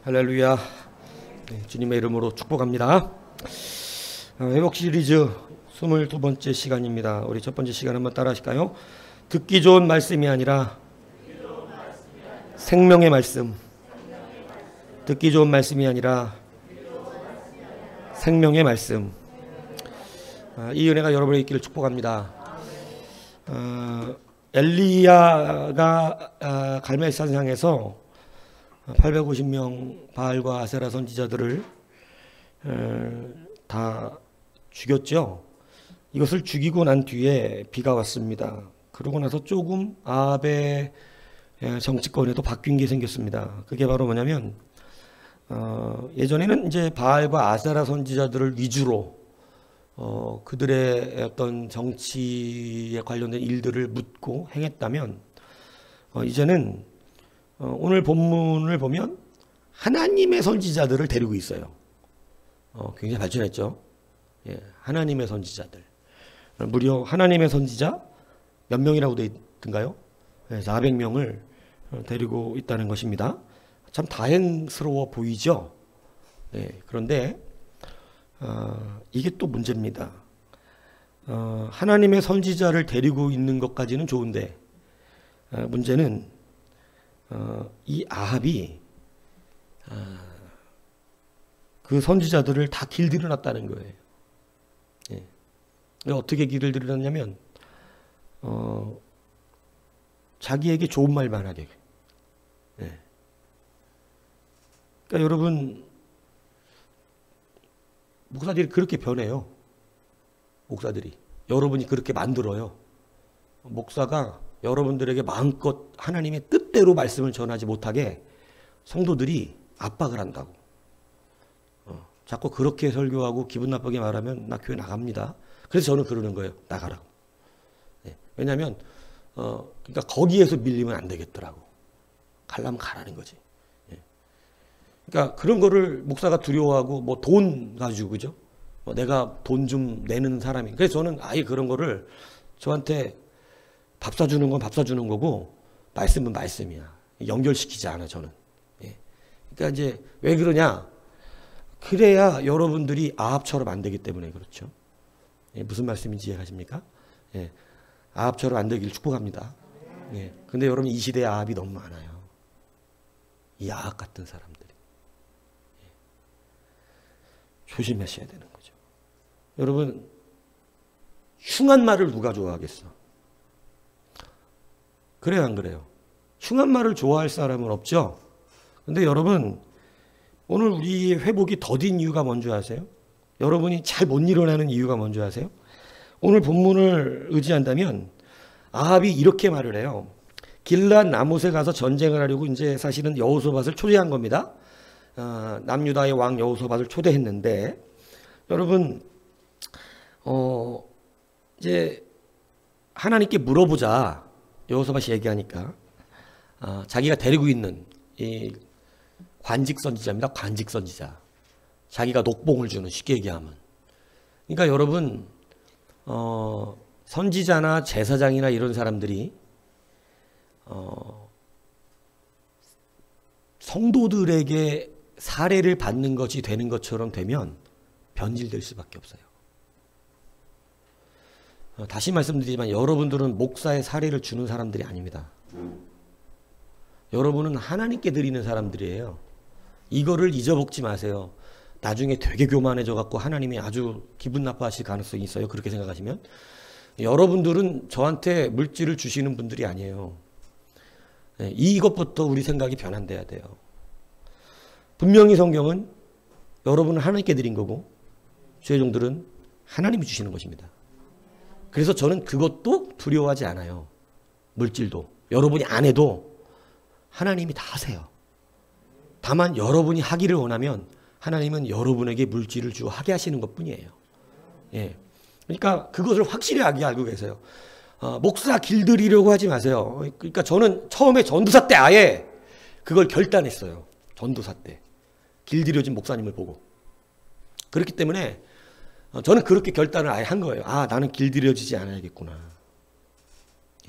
할렐루야. 네, 주님의 이름으로 축복합니다. 회복 시리즈 22번째 시간입니다. 우리 첫 번째 시간 한번 따라 하실까요? 듣기 좋은 말씀이 아니라 생명의 말씀. 듣기 좋은 말씀이 아니라 생명의 말씀. 이 은혜가 여러분의 있기를 축복합니다. 엘리야가 갈멜산상에서 850명 바알과 아세라 선지자들을 다 죽였죠. 이것을 죽이고 난 뒤에 비가 왔습니다. 그러고 나서 조금 아합의 정치권에도 바뀐 게 생겼습니다. 그게 바로 뭐냐면 예전에는 이제 바알과 아세라 선지자들을 위주로 그들의 어떤 정치에 관련된 일들을 묻고 행했다면 이제는 오늘 본문을 보면 하나님의 선지자들을 데리고 있어요. 굉장히 발전했죠. 예, 하나님의 선지자들. 무려 하나님의 선지자 몇 명이라고 되어 있던가요? 400명을 데리고 있다는 것입니다. 참 다행스러워 보이죠. 예, 그런데 이게 또 문제입니다. 하나님의 선지자를 데리고 있는 것까지는 좋은데 문제는 이 아합이 그 선지자들을 다 길들여놨다는 거예요. 예. 어떻게 길들여놨냐면 자기에게 좋은 말만 하게. 예. 그러니까 여러분 목사들이 그렇게 변해요. 목사들이 여러분이 그렇게 만들어요. 목사가 여러분들에게 마음껏 하나님의 뜻대로 말씀을 전하지 못하게 성도들이 압박을 한다고. 자꾸 그렇게 설교하고 기분 나쁘게 말하면 나 교회 나갑니다. 그래서 저는 그러는 거예요. 나가라고. 네. 왜냐하면 그러니까 거기에서 밀리면 안 되겠더라고. 가려면 가라는 거지. 네. 그러니까 그런 거를 목사가 두려워하고 뭐 돈 가지고 그죠? 내가 돈 좀 내는 사람이. 그래서 저는 아예 그런 거를 저한테 밥 사주는 건 밥 사주는 거고 말씀은 말씀이야. 연결시키지 않아 저는. 예. 그러니까 이제 왜 그러냐? 그래야 여러분들이 아합처럼 안 되기 때문에 그렇죠. 예. 무슨 말씀인지 이해하십니까? 예. 아합처럼 안 되기를 축복합니다. 예. 근데 여러분 이 시대에 아합이 너무 많아요. 이 아합 같은 사람들이. 예. 조심하셔야 되는 거죠. 여러분 흉한 말을 누가 좋아하겠어? 그래요, 안 그래요? 흉한 말을 좋아할 사람은 없죠? 근데 여러분, 오늘 우리의 회복이 더딘 이유가 뭔지 아세요? 여러분이 잘 못 일어나는 이유가 뭔지 아세요? 오늘 본문을 의지한다면 아합이 이렇게 말을 해요. 길앗 라못에 가서 전쟁을 하려고 이제 사실은 여호사밧을 초대한 겁니다. 남유다의 왕 여호사밧을 초대했는데 여러분, 이제 하나님께 물어보자. 여호사밧이 얘기하니까 자기가 데리고 있는 이 관직 선지자입니다. 관직 선지자. 자기가 녹봉을 주는 쉽게 얘기하면. 그러니까 여러분 선지자나 제사장이나 이런 사람들이 성도들에게 사례를 받는 것이 되는 것처럼 되면 변질될 수밖에 없어요. 다시 말씀드리지만 여러분들은 목사의 사례를 주는 사람들이 아닙니다. 여러분은 하나님께 드리는 사람들이에요. 이거를 잊어먹지 마세요. 나중에 되게 교만해져 갖고 하나님이 아주 기분 나빠하실 가능성이 있어요. 그렇게 생각하시면. 여러분들은 저한테 물질을 주시는 분들이 아니에요. 이것부터 우리 생각이 변환돼야 돼요. 분명히 성경은 여러분은 하나님께 드린 거고 죄종들은 하나님이 주시는 것입니다. 그래서 저는 그것도 두려워하지 않아요. 물질도. 여러분이 안 해도 하나님이 다 하세요. 다만 여러분이 하기를 원하면 하나님은 여러분에게 물질을 주어 하게 하시는 것뿐이에요. 예. 그러니까 그것을 확실히 알고 계세요. 목사 길들이려고 하지 마세요. 그러니까 저는 처음에 전도사 때 아예 그걸 결단했어요. 전도사 때. 길들여진 목사님을 보고. 그렇기 때문에 저는 그렇게 결단을 아예 한 거예요. 나는 길들여지지 않아야겠구나.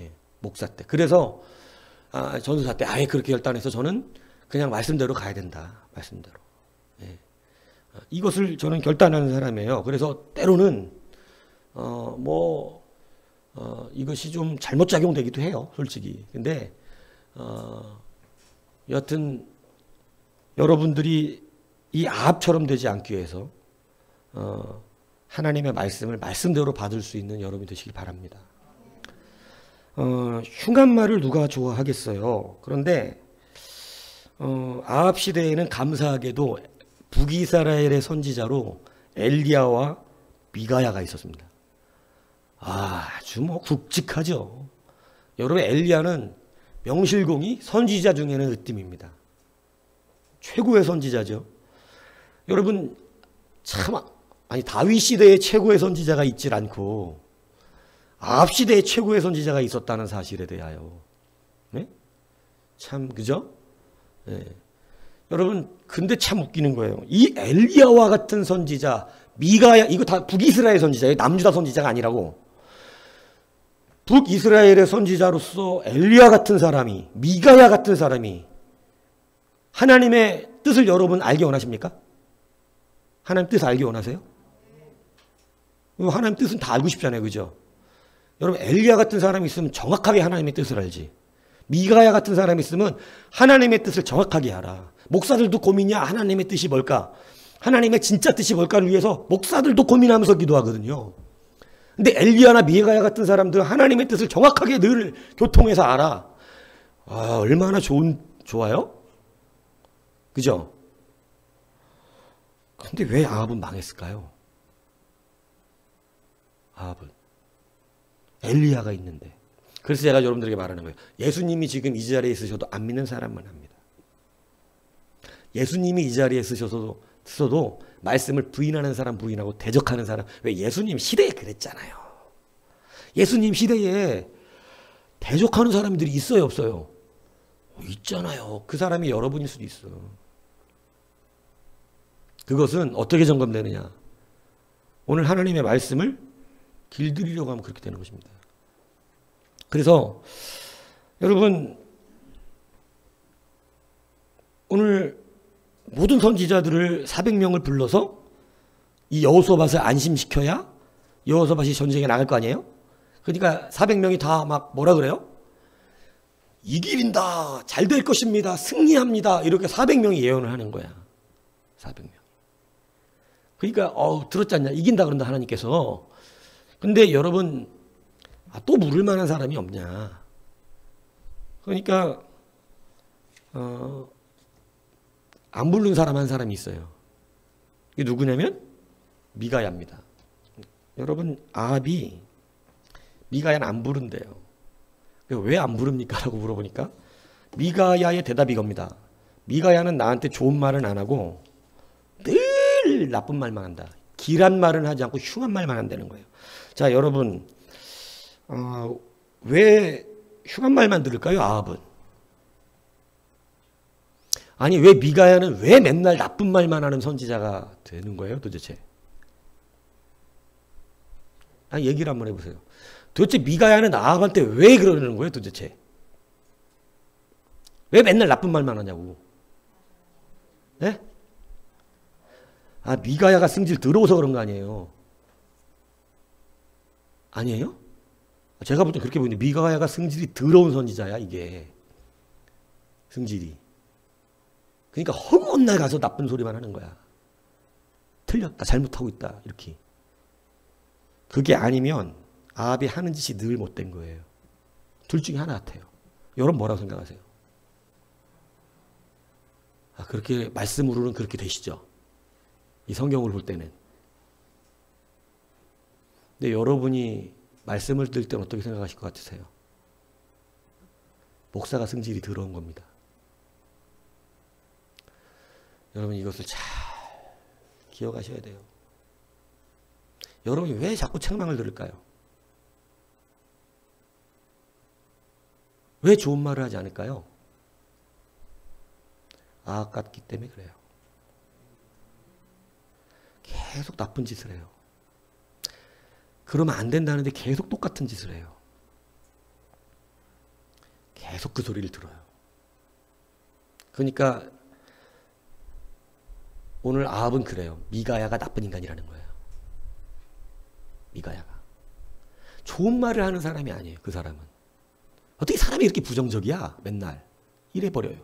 예, 목사 때. 그래서 전도사 때 아예 그렇게 결단해서 저는 그냥 말씀대로 가야 된다. 말씀대로. 예. 이것을 저는 결단하는 사람이에요. 그래서 때로는 이것이 좀 잘못 작용되기도 해요. 솔직히. 근데 여하튼 여러분들이 이 아합처럼 되지 않기 위해서 하나님의 말씀을 말씀대로 받을 수 있는 여러분이 되시길 바랍니다. 흉한 말을 누가 좋아하겠어요. 그런데 아합 시대에는 감사하게도 북이스라엘의 선지자로 엘리야와 미가야가 있었습니다. 아주 굵직하죠. 여러분, 엘리야는 명실공히 선지자 중에는 으뜸입니다. 최고의 선지자죠. 여러분, 다윗 시대의 최고의 선지자가 있질 않고 아합 시대의 최고의 선지자가 있었다는 사실에 대하여, 네? 참, 그죠? 네. 여러분, 근데 참 웃기는 거예요. 이 엘리야와 같은 선지자, 미가야, 이거 다 북이스라엘 선지자예요. 남유다 선지자가 아니라고. 북이스라엘의 선지자로서 엘리야 같은 사람이, 미가야 같은 사람이 하나님의 뜻을 여러분 알기 원하십니까? 하나님 뜻 알기 원하세요? 하나님 뜻은 다 알고 싶잖아요. 그죠? 여러분, 엘리야 같은 사람이 있으면 정확하게 하나님의 뜻을 알지. 미가야 같은 사람이 있으면 하나님의 뜻을 정확하게 알아. 목사들도 고민이야. 하나님의 뜻이 뭘까? 하나님의 진짜 뜻이 뭘까를 위해서 목사들도 고민하면서 기도하거든요. 근데 엘리야나 미가야 같은 사람들은 하나님의 뜻을 정확하게 늘 교통해서 알아. 얼마나 좋아요? 그죠? 근데 왜 아합은 망했을까요? 아합은 엘리야가 있는데. 그래서 제가 여러분들에게 말하는 거예요. 예수님이 지금 이 자리에 있으셔도 안 믿는 사람만 합니다. 예수님이 이 자리에 있으셔도 말씀을 부인하는 사람 부인하고 대적하는 사람. 왜? 예수님 시대에 그랬잖아요. 예수님 시대에 대적하는 사람들이 있어요, 없어요? 있잖아요. 그 사람이 여러분일 수도 있어. 그것은 어떻게 점검되느냐? 오늘 하나님의 말씀을 길들이려고 하면 그렇게 되는 것입니다. 그래서 여러분, 오늘 모든 선지자들을 400명을 불러서 이 여호사밧을 안심시켜야 여호사밧이 전쟁에 나갈 거 아니에요? 그러니까 400명이 다 막 뭐라 그래요? 이길인다, 잘 될 것입니다, 승리합니다, 이렇게 400명이 예언을 하는 거야. 400명. 그러니까 들었지 않냐? 이긴다 그런다 하나님께서. 근데 여러분, 또 물을 만한 사람이 없냐? 그러니까 안 부른 사람 한 사람이 있어요. 이게 누구냐면 미가야입니다. 여러분, 아합이 미가야는 안 부른대요. 왜 안 부릅니까? 라고 물어보니까 미가야의 대답이 이겁니다. 미가야는 나한테 좋은 말은 안 하고 늘 나쁜 말만 한다. 길한 말은 하지 않고 흉한 말만 한다는 거예요. 자, 여러분, 왜 흉한 말만 들을까요? 아합은. 아니, 왜 미가야는 왜 맨날 나쁜 말만 하는 선지자가 되는 거예요, 도대체? 얘기를 한번 해보세요. 도대체 미가야는 아합한테 왜 그러는 거예요, 도대체? 왜 맨날 나쁜 말만 하냐고. 네? 미가야가 승질 더러워서 그런 거 아니에요? 아니에요? 제가 볼 때 그렇게 보이는데 미가야가 승질이 더러운 선지자야, 이게. 승질이. 그러니까 허구한 날 가서 나쁜 소리만 하는 거야. 틀렸다, 잘못하고 있다, 이렇게. 그게 아니면 아합이 하는 짓이 늘 못된 거예요. 둘 중에 하나 같아요. 여러분 뭐라고 생각하세요? 그렇게 말씀으로는 그렇게 되시죠. 이 성경을 볼 때는. 근데 여러분이 말씀을 들을 때는 어떻게 생각하실 것 같으세요? 목사가 승질이 더러운 겁니다. 여러분, 이것을 잘 기억하셔야 돼요. 여러분이 왜 자꾸 책망을 들을까요? 왜 좋은 말을 하지 않을까요? 아합 같기 때문에 그래요. 계속 나쁜 짓을 해요. 그러면 안 된다는데 계속 똑같은 짓을 해요. 계속 그 소리를 들어요. 그러니까 오늘 아합은 그래요. 미가야가 나쁜 인간이라는 거예요. 미가야가. 좋은 말을 하는 사람이 아니에요. 그 사람은. 어떻게 사람이 이렇게 부정적이야? 맨날. 이래버려요.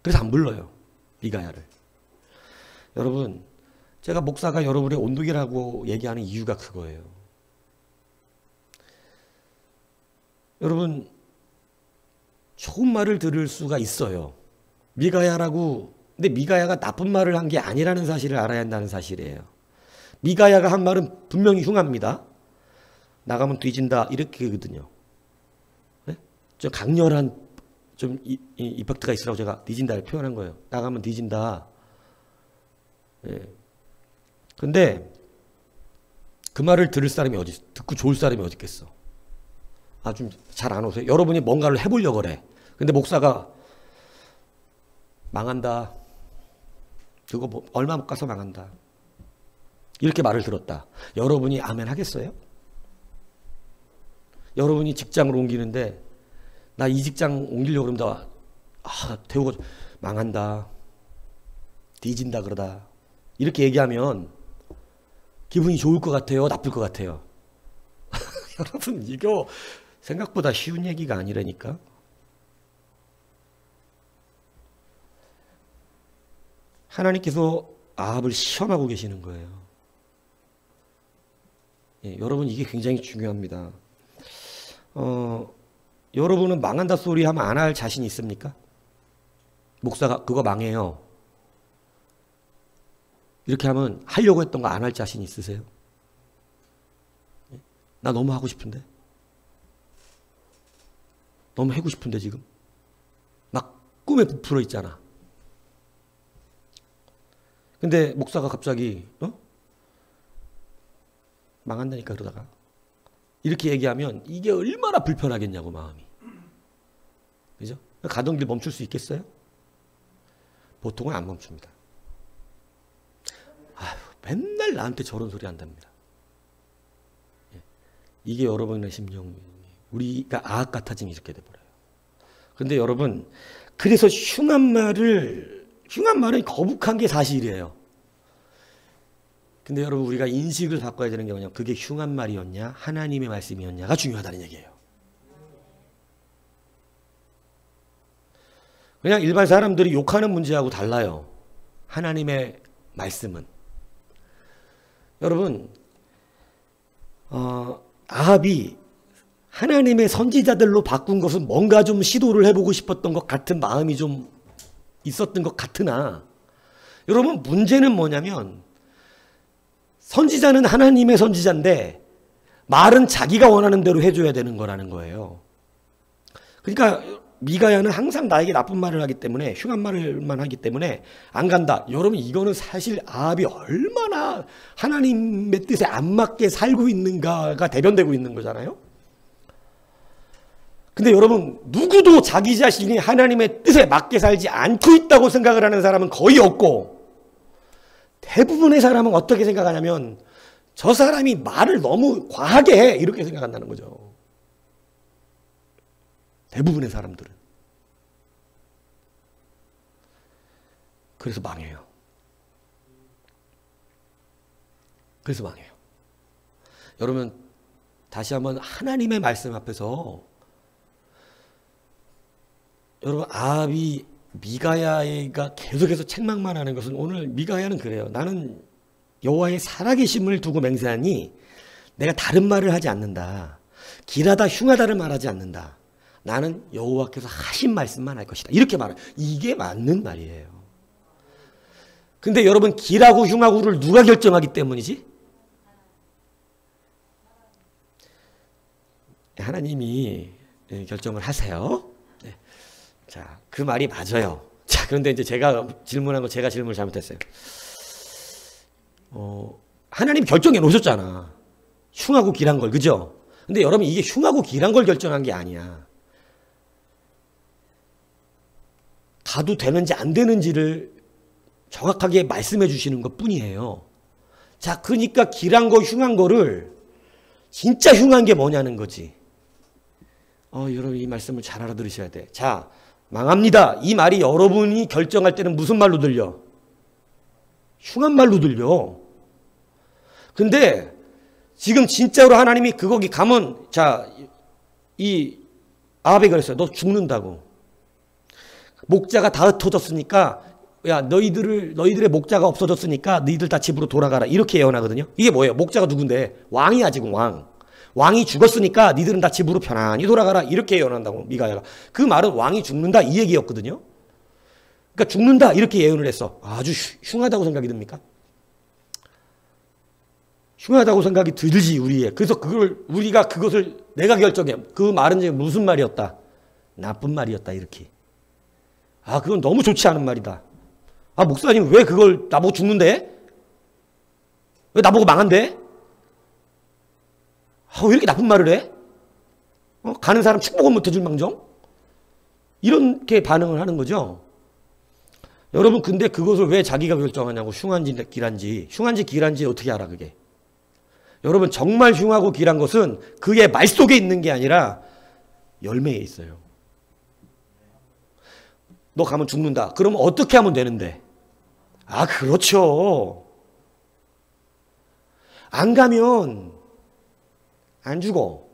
그래서 안 불러요. 미가야를. 여러분, 제가 목사가 여러분의 온누이라고 얘기하는 이유가 그거예요. 여러분, 좋은 말을 들을 수가 있어요. 미가야라고. 근데 미가야가 나쁜 말을 한 게 아니라는 사실을 알아야 한다는 사실이에요. 미가야가 한 말은 분명히 흉합니다. 나가면 뒤진다 이렇게거든요. 네? 좀 강렬한 좀 이펙트가 있으라고 제가 뒤진다를 표현한 거예요. 나가면 뒤진다. 예. 근데 그 말을 들을 사람이 어디, 듣고 좋을 사람이 어디 있겠어? 아, 좀 잘 안 오세요? 여러분이 뭔가를 해보려고 그래. 근데 목사가 망한다. 그거 뭐 얼마 못 가서 망한다. 이렇게 말을 들었다. 여러분이 아멘 하겠어요? 여러분이 직장을 옮기는데 나 이 직장 옮기려고 그러면 태우고 망한다. 뒤진다 그러다. 이렇게 얘기하면 기분이 좋을 것 같아요? 나쁠 것 같아요? 여러분, 이거 생각보다 쉬운 얘기가 아니라니까. 하나님께서 아합을 시험하고 계시는 거예요. 예, 여러분, 이게 굉장히 중요합니다. 여러분은 망한다 소리 하면 안 할 자신 있습니까? 목사가 그거 망해요. 이렇게 하면 하려고 했던 거 안 할 자신 있으세요? 나 너무 하고 싶은데? 너무 하고 싶은데 지금? 막 꿈에 부풀어 있잖아. 근데 목사가 갑자기 망한다니까 그러다가 이렇게 얘기하면 이게 얼마나 불편하겠냐고 마음이. 그죠? 가던 길 멈출 수 있겠어요? 보통은 안 멈춥니다. 아휴, 맨날 나한테 저런 소리 한답니다. 이게 여러분의 심령, 우리가 아합 같아지면 이렇게 돼버려요. 근데 여러분, 그래서 흉한 말은 거북한 게 사실이에요. 근데 여러분, 우리가 인식을 바꿔야 되는 게 뭐냐면 그게 흉한 말이었냐 하나님의 말씀이었냐가 중요하다는 얘기예요. 그냥 일반 사람들이 욕하는 문제하고 달라요. 하나님의 말씀은. 여러분, 아합이 하나님의 선지자들로 바꾼 것은 뭔가 좀 시도를 해보고 싶었던 것 같은 마음이 좀 있었던 것 같으나, 여러분, 문제는 뭐냐면 선지자는 하나님의 선지자인데 말은 자기가 원하는 대로 해줘야 되는 거라는 거예요. 그러니까 미가야는 항상 나에게 나쁜 말을 하기 때문에, 흉한 말만 하기 때문에 안 간다. 여러분, 이거는 사실 아합이 얼마나 하나님의 뜻에 안 맞게 살고 있는가가 대변되고 있는 거잖아요. 근데 여러분, 누구도 자기 자신이 하나님의 뜻에 맞게 살지 않고 있다고 생각을 하는 사람은 거의 없고, 대부분의 사람은 어떻게 생각하냐면 저 사람이 말을 너무 과하게 해, 이렇게 생각한다는 거죠. 대부분의 사람들은. 그래서 망해요. 그래서 망해요. 여러분, 다시 한번 하나님의 말씀 앞에서, 여러분, 아합이 미가야가 계속해서 책망만 하는 것은, 오늘 미가야는 그래요. 나는 여호와의 살아계심을 두고 맹세하니 내가 다른 말을 하지 않는다. 길하다 흉하다를 말하지 않는다. 나는 여호와께서 하신 말씀만 할 것이다. 이렇게 말해요. 이게 맞는 말이에요. 근데 여러분, 길하고 흉하고를 누가 결정하기 때문이지? 하나님이 결정을 하세요. 네. 자, 그 말이 맞아요. 자, 그런데 이제 제가 질문을 잘못했어요. 하나님 결정해 놓으셨잖아. 흉하고 길한 걸, 그죠? 근데 여러분, 이게 흉하고 길한 걸 결정한 게 아니야. 가도 되는지 안 되는지를 정확하게 말씀해 주시는 것 뿐이에요. 자, 그러니까 길한 거, 흉한 거를 진짜 흉한 게 뭐냐는 거지. 여러분, 이 말씀을 잘 알아들으셔야 돼. 자, 망합니다. 이 말이 여러분이 결정할 때는 무슨 말로 들려? 흉한 말로 들려. 근데 지금 진짜로 하나님이 그 거기 가면 자, 이 아합이 그랬어요. 너 죽는다고. 목자가 다 흩어졌으니까 야 너희들의 목자가 없어졌으니까 너희들 다 집으로 돌아가라. 이렇게 예언하거든요. 이게 뭐예요? 목자가 누군데? 왕이야 지금 왕. 왕이 죽었으니까 니들은 다 집으로 편안히 돌아가라. 이렇게 예언한다고 미가야가. 그 말은 왕이 죽는다 이 얘기였거든요. 그러니까 죽는다 이렇게 예언을 했어. 아주 흉하다고 생각이 듭니까? 흉하다고 생각이 들지 우리의. 그래서 우리가 그것을 내가 결정해. 그 말은 이제 무슨 말이었다? 나쁜 말이었다 이렇게. 아 그건 너무 좋지 않은 말이다. 아 목사님 왜 그걸 나보고 죽는데? 왜 나보고 망한대? 아, 왜 이렇게 나쁜 말을 해? 가는 사람 축복은 못해줄 망정? 이렇게 반응을 하는 거죠. 여러분 근데 그것을 왜 자기가 결정하냐고. 흉한지 길한지. 흉한지 길한지 어떻게 알아 그게. 여러분 정말 흉하고 길한 것은 그의 말 속에 있는 게 아니라 열매에 있어요. 너 가면 죽는다. 그러면 어떻게 하면 되는데? 아 그렇죠. 안 가면 안 죽어.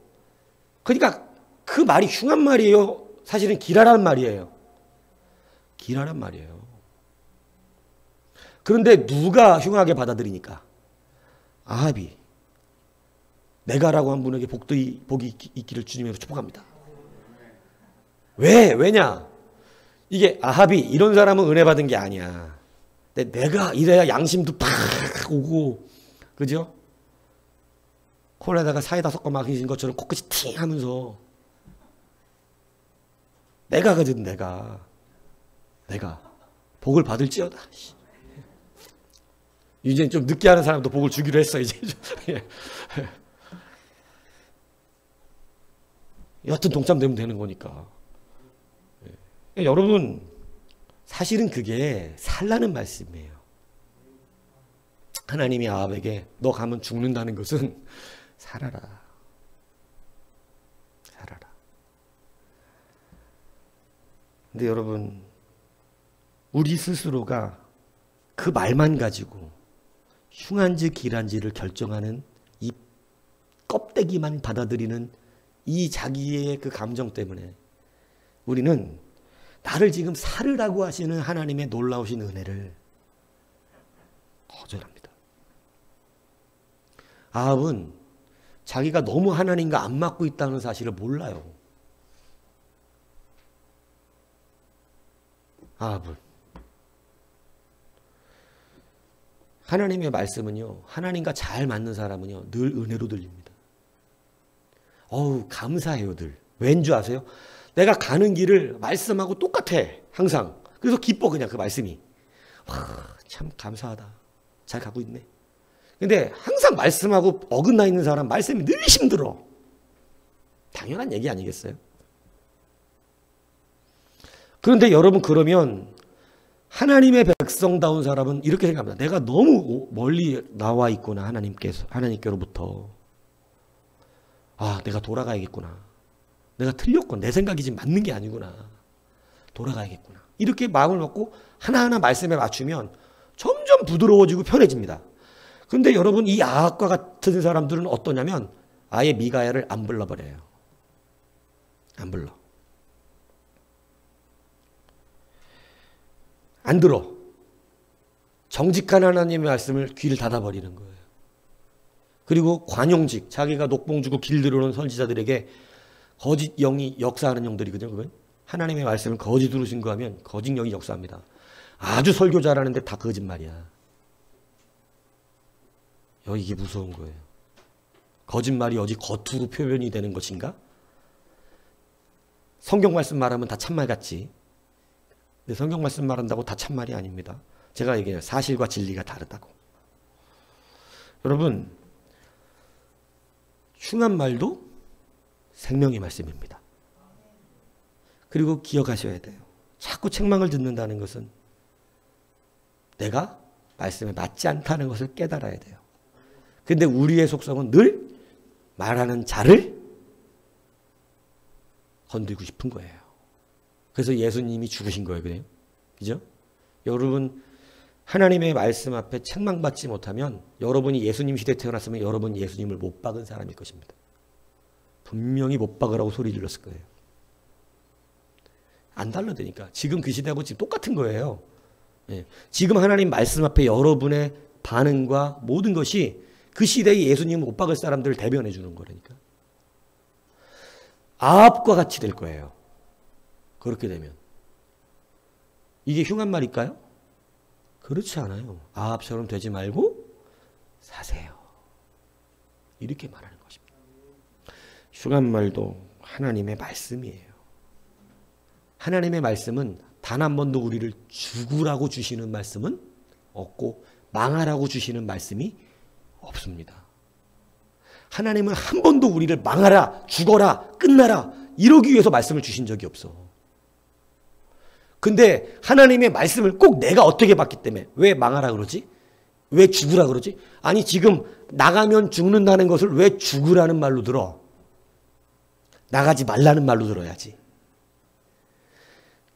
그러니까 그 말이 흉한 말이에요? 사실은 길하란 말이에요? 길하란 말이에요. 그런데 누가 흉하게 받아들이니까? 아합이. 내가라고 한 분에게 복이 있기를 주님으로 축복합니다. 왜냐? 이게 아합이 이런 사람은 은혜 받은 게 아니야. 근데 내가 이래야 양심도 팍 오고, 그죠? 콜에다가 사이다 섞어 마신 것처럼 코끝이 팅 하면서 내가 거든 내가 복을 받을지어다. 이제 좀 늦게 하는 사람도 복을 주기로 했어 이제. 여하튼 동참되면 되는 거니까. 여러분 사실은 그게 살라는 말씀이에요. 하나님이 아합에게 너 가면 죽는다는 것은 살아라. 살아라. 근데 여러분 우리 스스로가 그 말만 가지고 흉한지 길한지를 결정하는 이 껍데기만 받아들이는 이 자기의 그 감정 때문에 우리는 나를 지금 살으라고 하시는 하나님의 놀라우신 은혜를 거절합니다. 아합은 자기가 너무 하나님과 안 맞고 있다는 사실을 몰라요. 아합은. 하나님의 말씀은요, 하나님과 잘 맞는 사람은요, 늘 은혜로 들립니다. 어우, 감사해요, 늘. 왠 줄 아세요? 내가 가는 길을 말씀하고 똑같아, 항상. 그래서 기뻐, 그냥 그 말씀이. 와, 참 감사하다. 잘 가고 있네. 근데 항상 말씀하고 어긋나 있는 사람, 말씀이 늘 힘들어. 당연한 얘기 아니겠어요? 그런데 여러분, 그러면 하나님의 백성다운 사람은 이렇게 생각합니다. 내가 너무 멀리 나와 있구나, 하나님께로부터. 아, 내가 돌아가야겠구나. 내가 틀렸구나. 내 생각이 지금 맞는 게 아니구나. 돌아가야겠구나. 이렇게 마음을 먹고 하나하나 말씀에 맞추면 점점 부드러워지고 편해집니다. 그런데 여러분, 이 아합과 같은 사람들은 어떠냐면 아예 미가야를 안 불러버려요. 안 불러. 안 들어. 정직한 하나님의 말씀을 귀를 닫아버리는 거예요. 그리고 관용직, 자기가 녹봉 주고 길 들어오는 선지자들에게 거짓 영이 역사하는 영들이거든요. 그건 하나님의 말씀을 거짓으로 증거하면 거짓 영이 역사합니다. 아주 설교 잘하는데 다 거짓말이야. 이게 무서운 거예요. 거짓말이 어디 겉으로 표현이 되는 것인가? 성경 말씀 말하면 다 참말 같지. 근데 성경 말씀 말한다고 다 참말이 아닙니다. 제가 얘기해요. 사실과 진리가 다르다고. 여러분, 흉한 말도 생명의 말씀입니다. 그리고 기억하셔야 돼요. 자꾸 책망을 듣는다는 것은 내가 말씀에 맞지 않다는 것을 깨달아야 돼요. 근데 우리의 속성은 늘 말하는 자를 건들고 싶은 거예요. 그래서 예수님이 죽으신 거예요. 그래요? 그죠? 여러분, 하나님의 말씀 앞에 책망받지 못하면 여러분이 예수님 시대에 태어났으면 여러분 예수님을 못 박은 사람일 것입니다. 분명히 못 박으라고 소리 질렀을 거예요. 안 달라드니까. 지금 그 시대하고 지금 똑같은 거예요. 예. 지금 하나님 말씀 앞에 여러분의 반응과 모든 것이 그 시대에 예수님을 못 박을 사람들을 대변해 주는 거라니까. 아합과 같이 될 거예요. 그렇게 되면. 이게 흉한 말일까요? 그렇지 않아요. 아합처럼 되지 말고 사세요. 이렇게 말하는 것입니다. 흉한 말도 하나님의 말씀이에요. 하나님의 말씀은 단 한 번도 우리를 죽으라고 주시는 말씀은 없고 망하라고 주시는 말씀이 없습니다. 하나님은 한 번도 우리를 망하라, 죽어라, 끝나라 이러기 위해서 말씀을 주신 적이 없어. 근데 하나님의 말씀을 꼭 내가 어떻게 받기 때문에 왜 망하라 그러지? 왜 죽으라 그러지? 아니 지금 나가면 죽는다는 것을 왜 죽으라는 말로 들어? 나가지 말라는 말로 들어야지.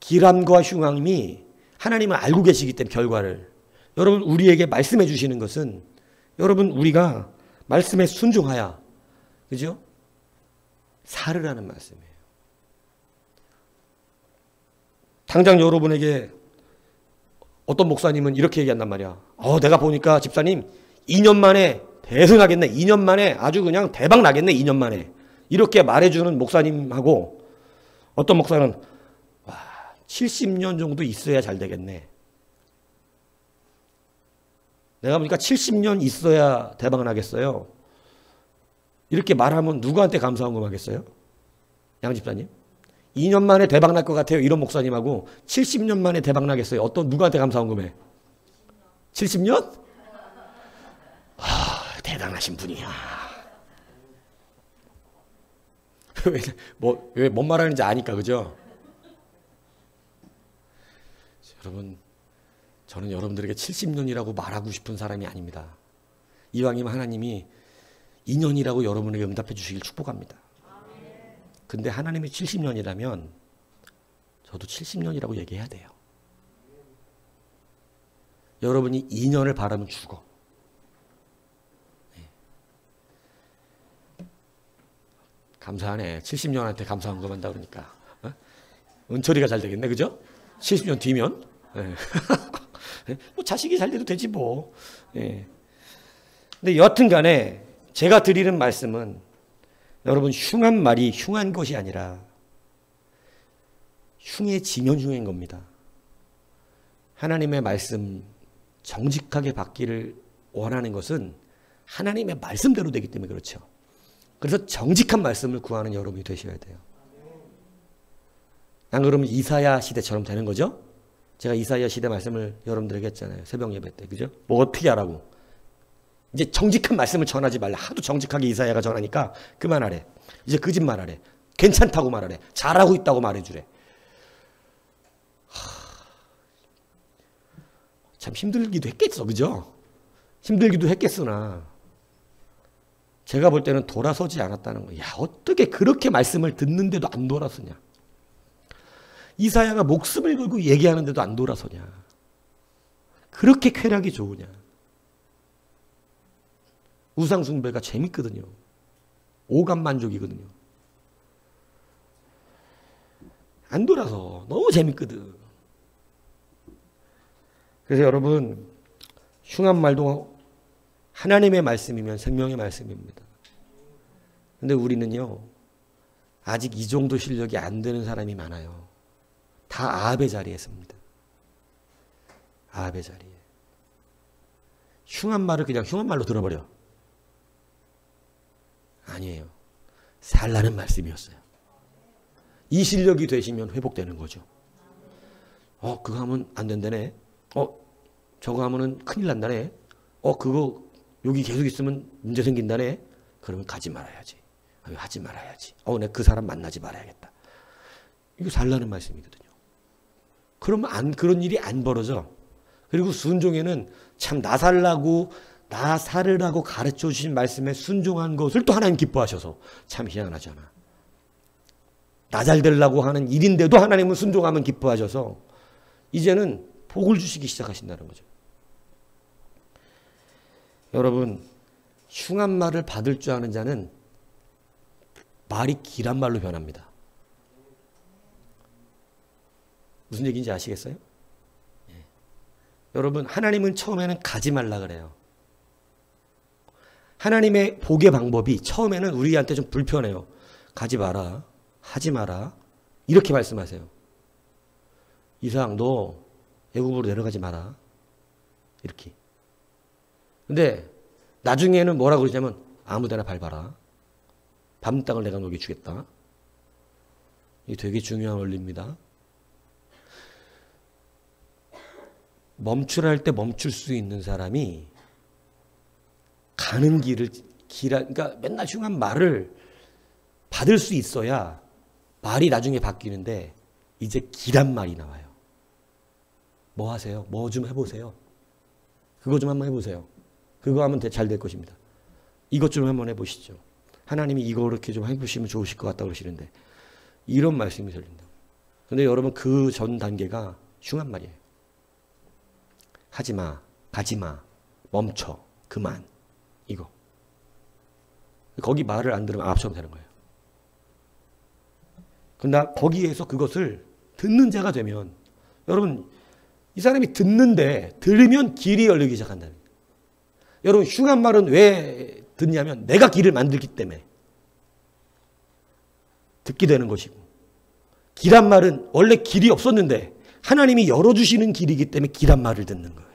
기람과 흉함이 하나님은 알고 계시기 때문에 결과를 여러분 우리에게 말씀해 주시는 것은 여러분 우리가 말씀에 순종하여 그죠? 살으라는 말씀이에요. 당장 여러분에게 어떤 목사님은 이렇게 얘기한단 말이야. 내가 보니까 집사님 2년 만에 대승하겠네. 2년 만에 아주 그냥 대박 나겠네. 2년 만에. 이렇게 말해주는 목사님하고 어떤 목사는 70년 정도 있어야 잘 되겠네. 내가 보니까 70년 있어야 대박 나겠어요. 이렇게 말하면 누구한테 감사헌금 하겠어요? 양 집사님? 2년 만에 대박 날 것 같아요. 이런 목사님하고 70년 만에 대박 나겠어요. 누구한테 감사헌금 해? 70년? 대단하신 분이야. 왜 뭔 말하는지 아니까, 그죠? 여러분, 저는 여러분들에게 70년이라고 말하고 싶은 사람이 아닙니다. 이왕이면 하나님이 2년이라고 여러분에게 응답해 주시길 축복합니다. 근데 하나님이 70년이라면 저도 70년이라고 얘기해야 돼요. 여러분이 2년을 바라면 죽어. 네. 감사하네. 70년한테 감사헌금 한다 그러니까. 은철이가 잘 되겠네. 그죠? 70년 뒤면. 네. 뭐 자식이 잘 돼도 되지 뭐. 네. 근데 여튼 간에 제가 드리는 말씀은 여러분 흉한 말이 흉한 것이 아니라 흉해지면 흉한 겁니다. 하나님의 말씀 정직하게 받기를 원하는 것은 하나님의 말씀대로 되기 때문에 그렇죠. 그래서 정직한 말씀을 구하는 여러분이 되셔야 돼요. 안 그러면 이사야 시대처럼 되는 거죠. 제가 이사야 시대 말씀을 여러분들에게 했잖아요. 새벽 예배 때. 그죠? 뭐 어떻게 하라고. 이제 정직한 말씀을 전하지 말라. 하도 정직하게 이사야가 전하니까 그만하래. 이제 거짓말 하래. 괜찮다고 말하래. 잘하고 있다고 말해주래. 참 힘들기도 했겠어. 그죠? 힘들기도 했겠으나 제가 볼 때는 돌아서지 않았다는 거야. 어떻게 그렇게 말씀을 듣는데도 안 돌아서냐. 이사야가 목숨을 걸고 얘기하는데도 안 돌아서냐. 그렇게 쾌락이 좋으냐. 우상숭배가 재밌거든요. 오감만족이거든요. 안 돌아서 너무 재밌거든. 그래서 여러분 흉한 말도 하나님의 말씀이면 생명의 말씀입니다. 근데 우리는요 아직 이 정도 실력이 안 되는 사람이 많아요. 다 아합의 자리에 섭니다. 아합의 자리에. 흉한 말을 그냥 흉한 말로 들어버려. 아니에요. 살라는 말씀이었어요. 이 실력이 되시면 회복되는 거죠. 그거 하면 안 된다네. 저거 하면은 큰일 난다네. 그거 여기 계속 있으면 문제 생긴다네. 그러면 가지 말아야지. 하지 말아야지. 내가 그 사람 만나지 말아야겠다. 이거 살라는 말씀이거든요. 그러면 그런 일이 안 벌어져. 그리고 순종에는 참 나 살라고 나 살으라고 가르쳐 주신 말씀에 순종한 것을 또 하나님 기뻐하셔서 참 희한하잖아. 나 잘 되려고 하는 일인데도 하나님은 순종하면 기뻐하셔서 이제는 복을 주시기 시작하신다는 거죠. 여러분, 흉한 말을 받을 줄 아는 자는 말이 길한 말로 변합니다. 무슨 얘기인지 아시겠어요? 예. 여러분, 하나님은 처음에는 가지 말라 그래요. 하나님의 복의 방법이 처음에는 우리한테 좀 불편해요. 가지 마라, 하지 마라, 이렇게 말씀하세요. 이삭, 너 애굽으로 내려가지 마라, 이렇게. 근데 나중에는 뭐라고 그러냐면 아무데나 밟아라, 밟는 땅을 내가 너에게 주겠다. 이게 되게 중요한 원리입니다. 멈추라 할 때 멈출 수 있는 사람이 가는 길을 그러니까 맨날 흉한 말을 받을 수 있어야 말이 나중에 바뀌는데 이제 길한 말이 나와요. 뭐 하세요? 뭐 좀 해보세요. 그거 좀 한번 해보세요. 그거 하면 잘 될 것입니다. 이것 좀 한번 해보시죠. 하나님이 이거 이렇게 좀 해보시면 좋으실 것 같다고 그러시는데 이런 말씀이 들린다. 근데 여러분, 그 전 단계가 흉한 말이에요. 하지마, 가지마, 멈춰, 그만, 이거. 거기 말을 안 들으면 앞서면 되는 거예요. 근데 거기에서 그것을 듣는 자가 되면, 여러분, 이 사람이 듣는데 들으면 길이 열리기 시작한다는 거예요. 여러분, 흉한 말은 왜 듣냐면 내가 길을 만들기 때문에 듣게 되는 것이고, 길한 말은 원래 길이 없었는데 하나님이 열어주시는 길이기 때문에 길한 말을 듣는 거예요.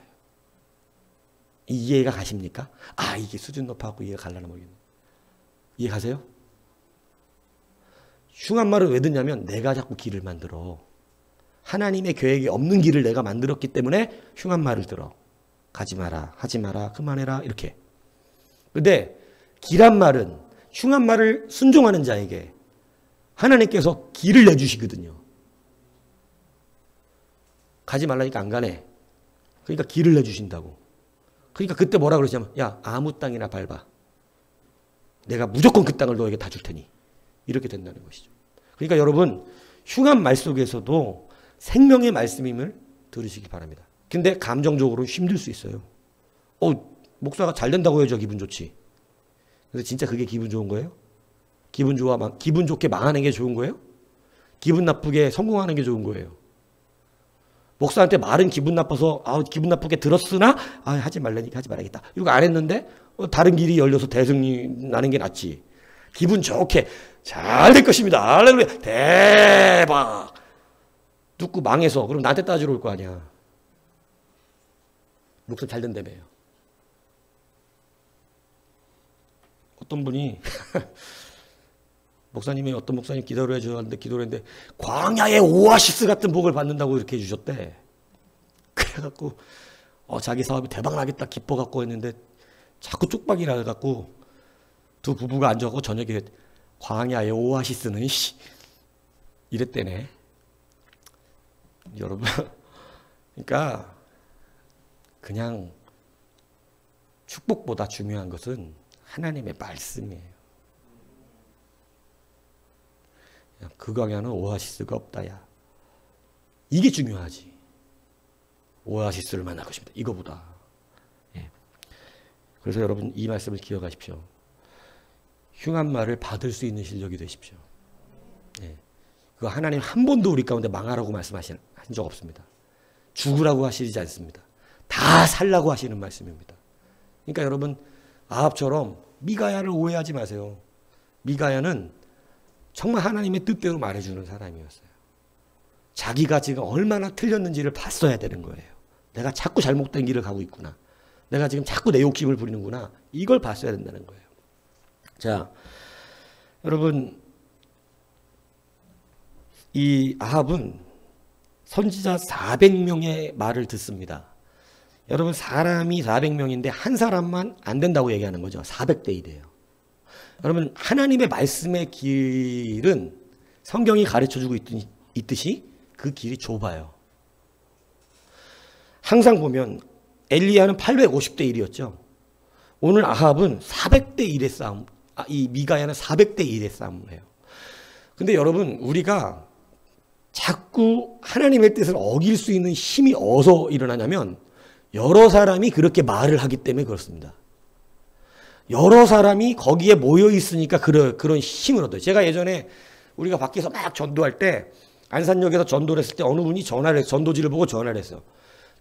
이해가 가십니까? 아, 이게 수준 높아갖고 이해가 갈라나 모르겠네. 이해 가세요? 흉한 말을 왜 듣냐면 내가 자꾸 길을 만들어. 하나님의 계획이 없는 길을 내가 만들었기 때문에 흉한 말을 들어. 가지 마라, 하지 마라, 그만해라, 이렇게. 근데 길한 말은, 흉한 말을 순종하는 자에게 하나님께서 길을 내주시거든요. 가지 말라니까 안 가네. 그러니까 길을 내주신다고. 그러니까 그때 뭐라 그러냐면, 야, 아무 땅이나 밟아. 내가 무조건 그 땅을 너에게 다 줄 테니. 이렇게 된다는 것이죠. 그러니까 여러분, 흉한 말 속에서도 생명의 말씀임을 들으시기 바랍니다. 근데 감정적으로 힘들 수 있어요. 목사가 잘 된다고 해야죠, 기분 좋지. 근데 진짜 그게 기분 좋은 거예요? 기분 좋게 망하는 게 좋은 거예요? 기분 나쁘게 성공하는 게 좋은 거예요? 목사한테 말은 기분 나빠서 기분 나쁘게 들었으나 하지 말라니까 하지 말아야겠다. 이거 안 했는데 다른 길이 열려서 대승이 나는 게 낫지. 기분 좋게 잘 될 것입니다. 할렐루야, 대박. 듣고 망해서 그럼 나한테 따지러 올 거 아니야. 목사 잘 된다며요. 어떤 분이 목사님이 어떤 목사님 기도를 해주셨는데 기도를 했는데 광야의 오아시스 같은 복을 받는다고 이렇게 해주셨대. 그래갖고 자기 사업이 대박 나겠다 기뻐갖고 했는데 자꾸 쪽박이 나갖고 두 부부가 앉아갖고 저녁에 광야의 오아시스는 이랬대네. 여러분, 그러니까 그냥 축복보다 중요한 것은 하나님의 말씀이에요. 그 광야는 오아시스가 없다, 야. 이게 중요하지. 오아시스를 만날 것입니다. 이거보다. 예. 그래서 여러분, 이 말씀을 기억하십시오. 흉한 말을 받을 수 있는 실력이 되십시오. 예. 그거 하나님 한 번도 우리 가운데 망하라고 말씀하신 적 없습니다. 죽으라고 하시지 않습니다. 다 살라고 하시는 말씀입니다. 그러니까 여러분, 아합처럼 미가야를 오해하지 마세요. 미가야는 정말 하나님의 뜻대로 말해주는 사람이었어요. 자기가 지금 얼마나 틀렸는지를 봤어야 되는 거예요. 내가 자꾸 잘못된 길을 가고 있구나. 내가 지금 자꾸 내 욕심을 부리는구나. 이걸 봤어야 된다는 거예요. 자, 여러분, 이 아합은 선지자 400명의 말을 듣습니다. 여러분, 사람이 400명인데 한 사람만 안 된다고 얘기하는 거죠. 400대 1이에요. 여러분, 하나님의 말씀의 길은 성경이 가르쳐주고 있듯이 그 길이 좁아요. 항상 보면 엘리야는 850대 1이었죠. 오늘 아합은 400대 1의 싸움, 이 미가야는 400대 1의 싸움을 해요. 근데 여러분, 우리가 자꾸 하나님의 뜻을 어길 수 있는 힘이 어디서 일어나냐면 여러 사람이 그렇게 말을 하기 때문에 그렇습니다. 여러 사람이 거기에 모여 있으니까 그런 힘을 얻어요. 제가 예전에 우리가 밖에서 막 전도할 때 안산역에서 전도를 했을 때 어느 분이 전화를 해서 전도지를 보고 전화를 했어요.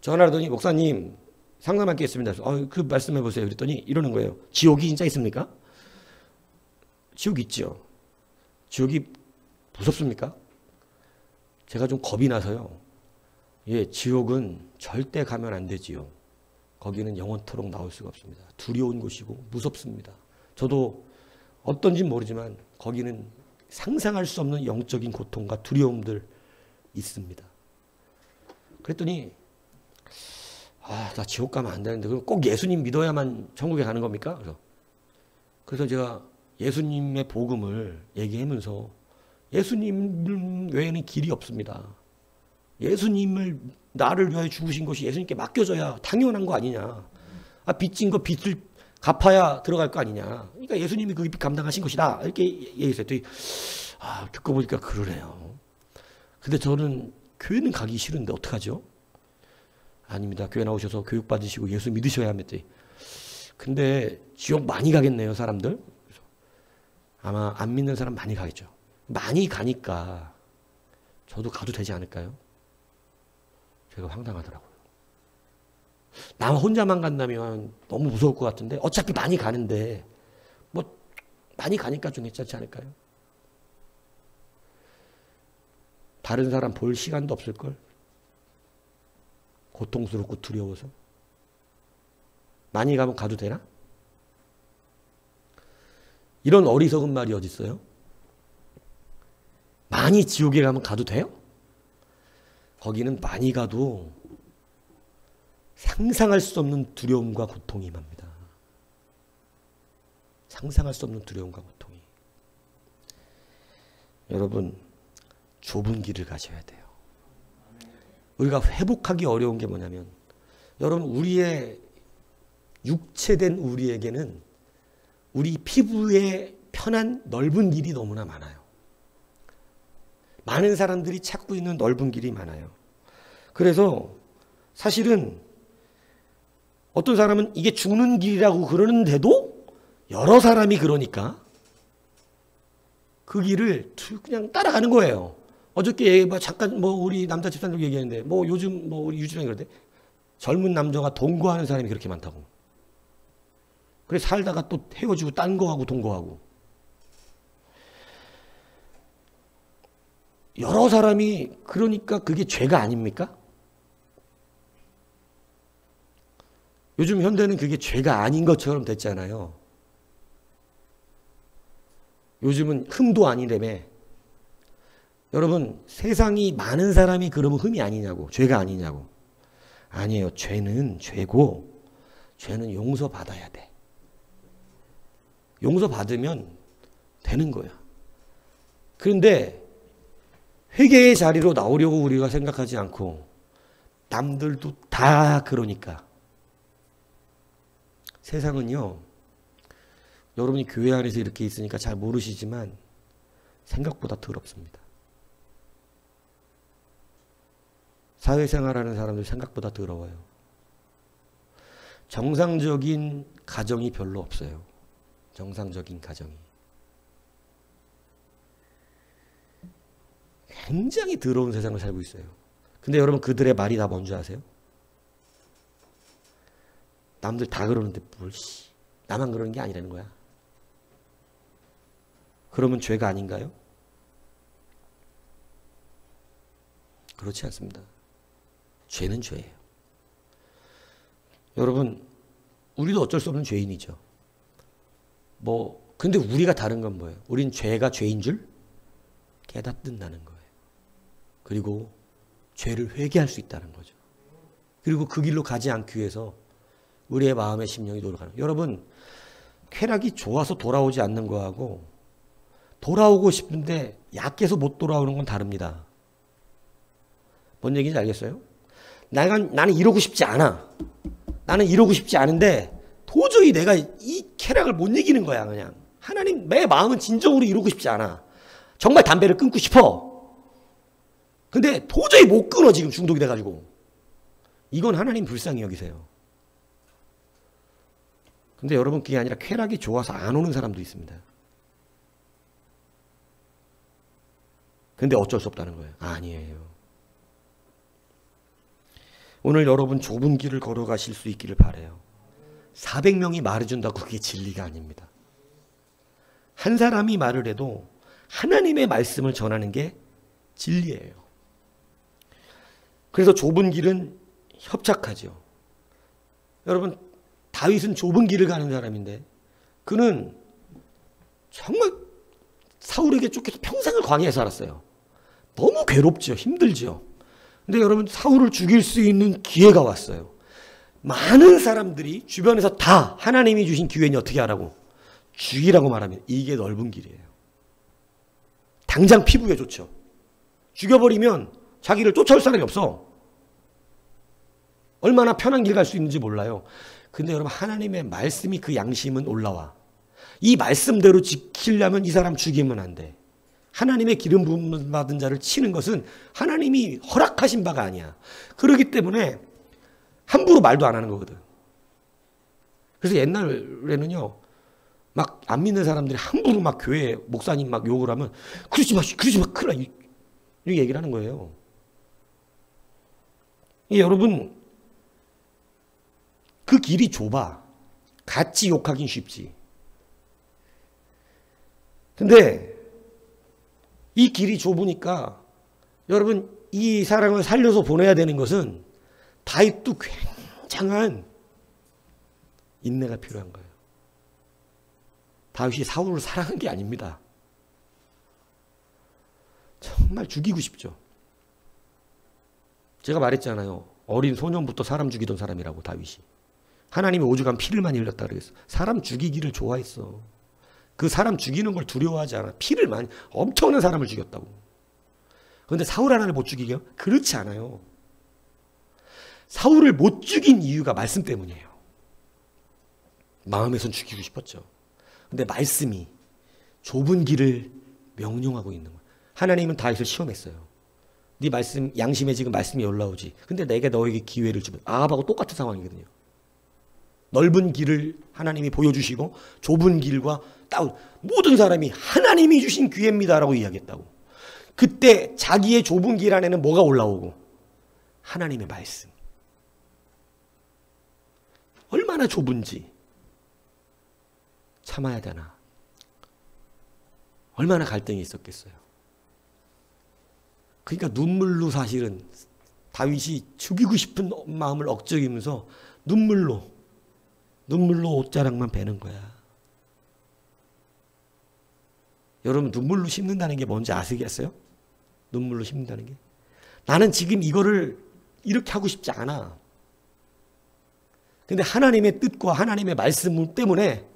전화를 하더니 목사님 상담할 게 있습니다. 그 말씀해 보세요. 그랬더니 이러는 거예요. 지옥이 진짜 있습니까? 지옥이 있죠. 지옥이 무섭습니까? 제가 좀 겁이 나서요. 예, 지옥은 절대 가면 안 되지요. 거기는 영원토록 나올 수가 없습니다. 두려운 곳이고 무섭습니다. 저도 어떤지는 모르지만 거기는 상상할 수 없는 영적인 고통과 두려움들 있습니다. 그랬더니 나 지옥 가면 안 되는데 꼭 예수님 믿어야만 천국에 가는 겁니까? 그래서 제가 예수님의 복음을 얘기하면서 예수님 외에는 길이 없습니다. 예수님을 나를 위하여 죽으신 것이 예수님께 맡겨져야 당연한 거 아니냐. 빚진 거 빚을 갚아야 들어갈 거 아니냐. 그러니까 예수님이 그 빚 감당하신 것이다. 이렇게 얘기했어요. 듣고 보니까 그러네요. 근데 저는 교회는 가기 싫은데 어떡하죠? 아닙니다. 교회 나오셔서 교육받으시고 예수 믿으셔야 합니다. 근데 지옥 많이 가겠네요, 사람들. 아마 안 믿는 사람 많이 가겠죠. 많이 가니까 저도 가도 되지 않을까요? 제가 황당하더라고요. 나 혼자만 간다면 너무 무서울 것 같은데 어차피 많이 가는데 뭐 많이 가니까 좀 괜찮지 않을까요? 다른 사람 볼 시간도 없을걸? 고통스럽고 두려워서. 많이 가면 가도 되나? 이런 어리석은 말이 어디 있어요? 많이 지옥에 가면 가도 돼요? 거기는 많이 가도 상상할 수 없는 두려움과 고통이 임합니다. 상상할 수 없는 두려움과 고통이. 여러분, 좁은 길을 가셔야 돼요. 우리가 회복하기 어려운 게 뭐냐면, 여러분, 우리의 육체된 우리에게는 우리 피부에 편한 넓은 길이 너무나 많아요. 많은 사람들이 찾고 있는 넓은 길이 많아요. 그래서 사실은 어떤 사람은 이게 죽는 길이라고 그러는데도 여러 사람이 그러니까 그 길을 그냥 따라가는 거예요. 어저께 잠깐 우리 남자 집사님 얘기했는데 요즘 우리 유진이 그러는데 젊은 남자가 동거하는 사람이 그렇게 많다고. 그래서 살다가 또 헤어지고 딴 거하고 동거하고. 여러 사람이 그러니까 그게 죄가 아닙니까? 요즘 현대는 그게 죄가 아닌 것처럼 됐잖아요. 요즘은 흠도 아니라며. 여러분, 세상이 많은 사람이 그러면 흠이 아니냐고, 죄가 아니냐고. 아니에요. 죄는 죄고 죄는 용서받아야 돼. 용서받으면 되는 거야. 그런데 회개의 자리로 나오려고 우리가 생각하지 않고 남들도 다 그러니까. 세상은요, 여러분이 교회 안에서 이렇게 있으니까 잘 모르시지만 생각보다 더럽습니다. 사회생활하는 사람들 생각보다 더러워요. 정상적인 가정이 별로 없어요. 정상적인 가정이. 굉장히 더러운 세상을 살고 있어요. 근데 여러분, 그들의 말이 다 뭔지 아세요? 남들 다 그러는데 나만 그러는 게 아니라는 거야. 그러면 죄가 아닌가요? 그렇지 않습니다. 죄는 죄예요. 여러분, 우리도 어쩔 수 없는 죄인이죠. 근데 우리가 다른 건 뭐예요? 우린 죄가 죄인 줄 깨닫는다는 거예요. 그리고 죄를 회개할 수 있다는 거죠. 그리고 그 길로 가지 않기 위해서 우리의 마음의 심령이 노력하는 거예요. 여러분, 쾌락이 좋아서 돌아오지 않는 거하고 돌아오고 싶은데 약해서 못 돌아오는 건 다릅니다. 뭔 얘기인지 알겠어요? 나는 이러고 싶지 않아. 나는 이러고 싶지 않은데 도저히 내가 이 쾌락을 못 이기는 거야. 그냥 하나님, 내 마음은 진정으로 이러고 싶지 않아. 정말 담배를 끊고 싶어. 근데 도저히 못 끊어 지금 중독이 돼가지고. 이건 하나님 불쌍히 여기세요. 근데 여러분 그게 아니라 쾌락이 좋아서 안 오는 사람도 있습니다. 근데 어쩔 수 없다는 거예요. 아니에요. 오늘 여러분 좁은 길을 걸어가실 수 있기를 바라요. 400명이 말해준다고 그게 진리가 아닙니다. 한 사람이 말을 해도 하나님의 말씀을 전하는 게 진리예요. 그래서 좁은 길은 협착하죠. 여러분 다윗은 좁은 길을 가는 사람인데 그는 정말 사울에게 쫓겨서 평생을 광야에 살았어요. 너무 괴롭죠. 힘들죠. 근데 여러분 사울을 죽일 수 있는 기회가 왔어요. 많은 사람들이 주변에서 다 하나님이 주신 기회니 어떻게 하라고? 죽이라고 말하면 이게 넓은 길이에요. 당장 피부에 좋죠. 죽여버리면 자기를 쫓아올 사람이 없어. 얼마나 편한 길 갈 수 있는지 몰라요. 근데 여러분 하나님의 말씀이 그 양심은 올라와. 이 말씀대로 지키려면 이 사람 죽이면 안 돼. 하나님의 기름 부음 받은 자를 치는 것은 하나님이 허락하신 바가 아니야. 그렇기 때문에 함부로 말도 안 하는 거거든. 그래서 옛날에는요. 막 안 믿는 사람들이 함부로 막 교회 목사님 막 욕을 하면 그러지 마, 큰일 나. 이렇게 얘기를 하는 거예요. 여러분 그 길이 좁아. 같이 욕하긴 쉽지. 근데 이 길이 좁으니까 여러분 이 사람을 살려서 보내야 되는 것은 다윗도 굉장한 인내가 필요한 거예요. 다윗이 사울을 사랑한 게 아닙니다. 정말 죽이고 싶죠. 제가 말했잖아요. 어린 소년부터 사람 죽이던 사람이라고 다윗이. 하나님이 오죽한 피를 많이 흘렸다 그랬어. 사람 죽이기를 좋아했어. 그 사람 죽이는 걸 두려워하지 않아. 피를 많이 엄청난 사람을 죽였다고. 그런데 사울 하나를 못 죽이게요? 그렇지 않아요. 사울을 못 죽인 이유가 말씀 때문이에요. 마음에선 죽이고 싶었죠. 근데 말씀이 좁은 길을 명령하고 있는 거예요. 하나님은 다윗을 시험했어요. 네 말씀, 양심에 지금 말씀이 올라오지. 근데 내가 너에게 기회를 주면 아합하고 똑같은 상황이거든요. 넓은 길을 하나님이 보여주시고 좁은 길과 모든 사람이 하나님이 주신 기회입니다라고 이야기했다고. 그때 자기의 좁은 길 안에는 뭐가 올라오고? 하나님의 말씀. 얼마나 좁은지 참아야 되나. 얼마나 갈등이 있었겠어요. 그러니까 눈물로 사실은 다윗이 죽이고 싶은 마음을 억제하면서 눈물로 옷자락만 베는 거야. 여러분 눈물로 씹는다는 게 뭔지 아시겠어요? 눈물로 씹는다는 게. 나는 지금 이거를 이렇게 하고 싶지 않아. 근데 하나님의 뜻과 하나님의 말씀 때문에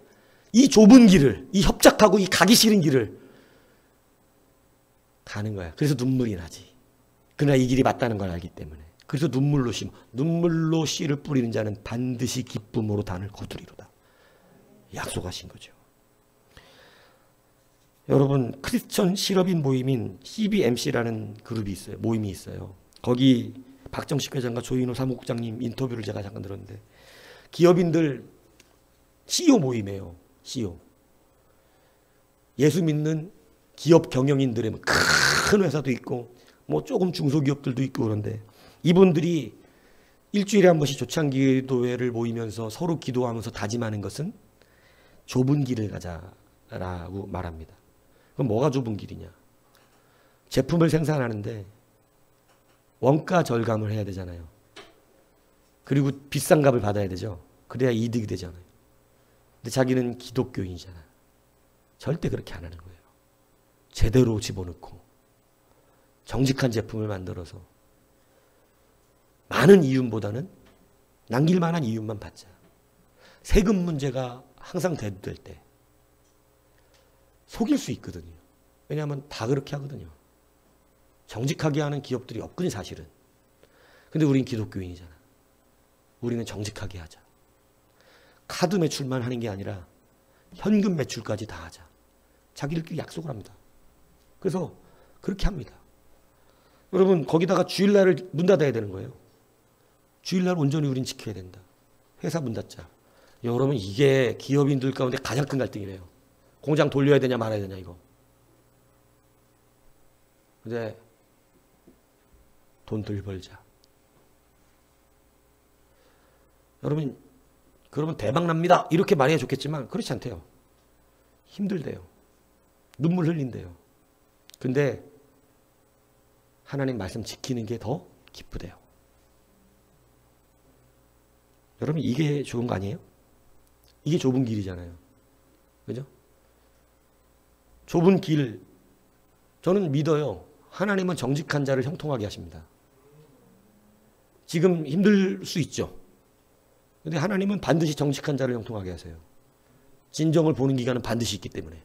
이 좁은 길을, 이 협착하고 이 가기 싫은 길을 가는 거야. 그래서 눈물이 나지. 그러나 이 길이 맞다는 걸 알기 때문에. 그래서 눈물로 씨를 뿌리는 자는 반드시 기쁨으로 단을 거두리로다. 약속하신 거죠. 여러분 크리스천 실업인 모임인 CBMC라는 그룹이 있어요. 모임이 있어요. 거기 박정식 회장과 조인호 사무국장님 인터뷰를 제가 잠깐 들었는데 기업인들 CEO 모임이에요. CEO. 예수 믿는 기업 경영인들의 큰 회사도 있고 뭐 조금 중소기업들도 있고 그런데 이분들이 일주일에 한 번씩 조창기도회를 모이면서 서로 기도하면서 다짐하는 것은 좁은 길을 가자라고 말합니다. 그럼 뭐가 좁은 길이냐? 제품을 생산하는데 원가 절감을 해야 되잖아요. 그리고 비싼 값을 받아야 되죠. 그래야 이득이 되잖아요. 근데 자기는 기독교인이잖아. 절대 그렇게 안 하는 거예요. 제대로 집어넣고 정직한 제품을 만들어서 많은 이윤보다는 남길 만한 이윤만 받자. 세금 문제가 항상 대두될 때 속일 수 있거든요. 왜냐하면 다 그렇게 하거든요. 정직하게 하는 기업들이 없거든요, 사실은. 근데 우린 기독교인이잖아. 우리는 정직하게 하자. 카드 매출만 하는 게 아니라 현금 매출까지 다 하자. 자기들끼리 약속을 합니다. 그래서 그렇게 합니다. 여러분 거기다가 주일날을 문 닫아야 되는 거예요. 주일날 온전히 우린 지켜야 된다. 회사 문 닫자. 여러분 이게 기업인들 가운데 가장 큰 갈등이래요. 공장 돌려야 되냐 말아야 되냐 이거. 근데 돈 덜 벌자. 여러분 그러면 대박 납니다. 이렇게 말해야 좋겠지만 그렇지 않대요. 힘들대요. 눈물 흘린대요. 근데 하나님 말씀 지키는 게 더 기쁘대요. 여러분 이게 좋은 거 아니에요? 이게 좁은 길이잖아요. 그죠? 좁은 길, 저는 믿어요. 하나님은 정직한 자를 형통하게 하십니다. 지금 힘들 수 있죠. 근데 하나님은 반드시 정직한 자를 형통하게 하세요. 진정을 보는 기간은 반드시 있기 때문에.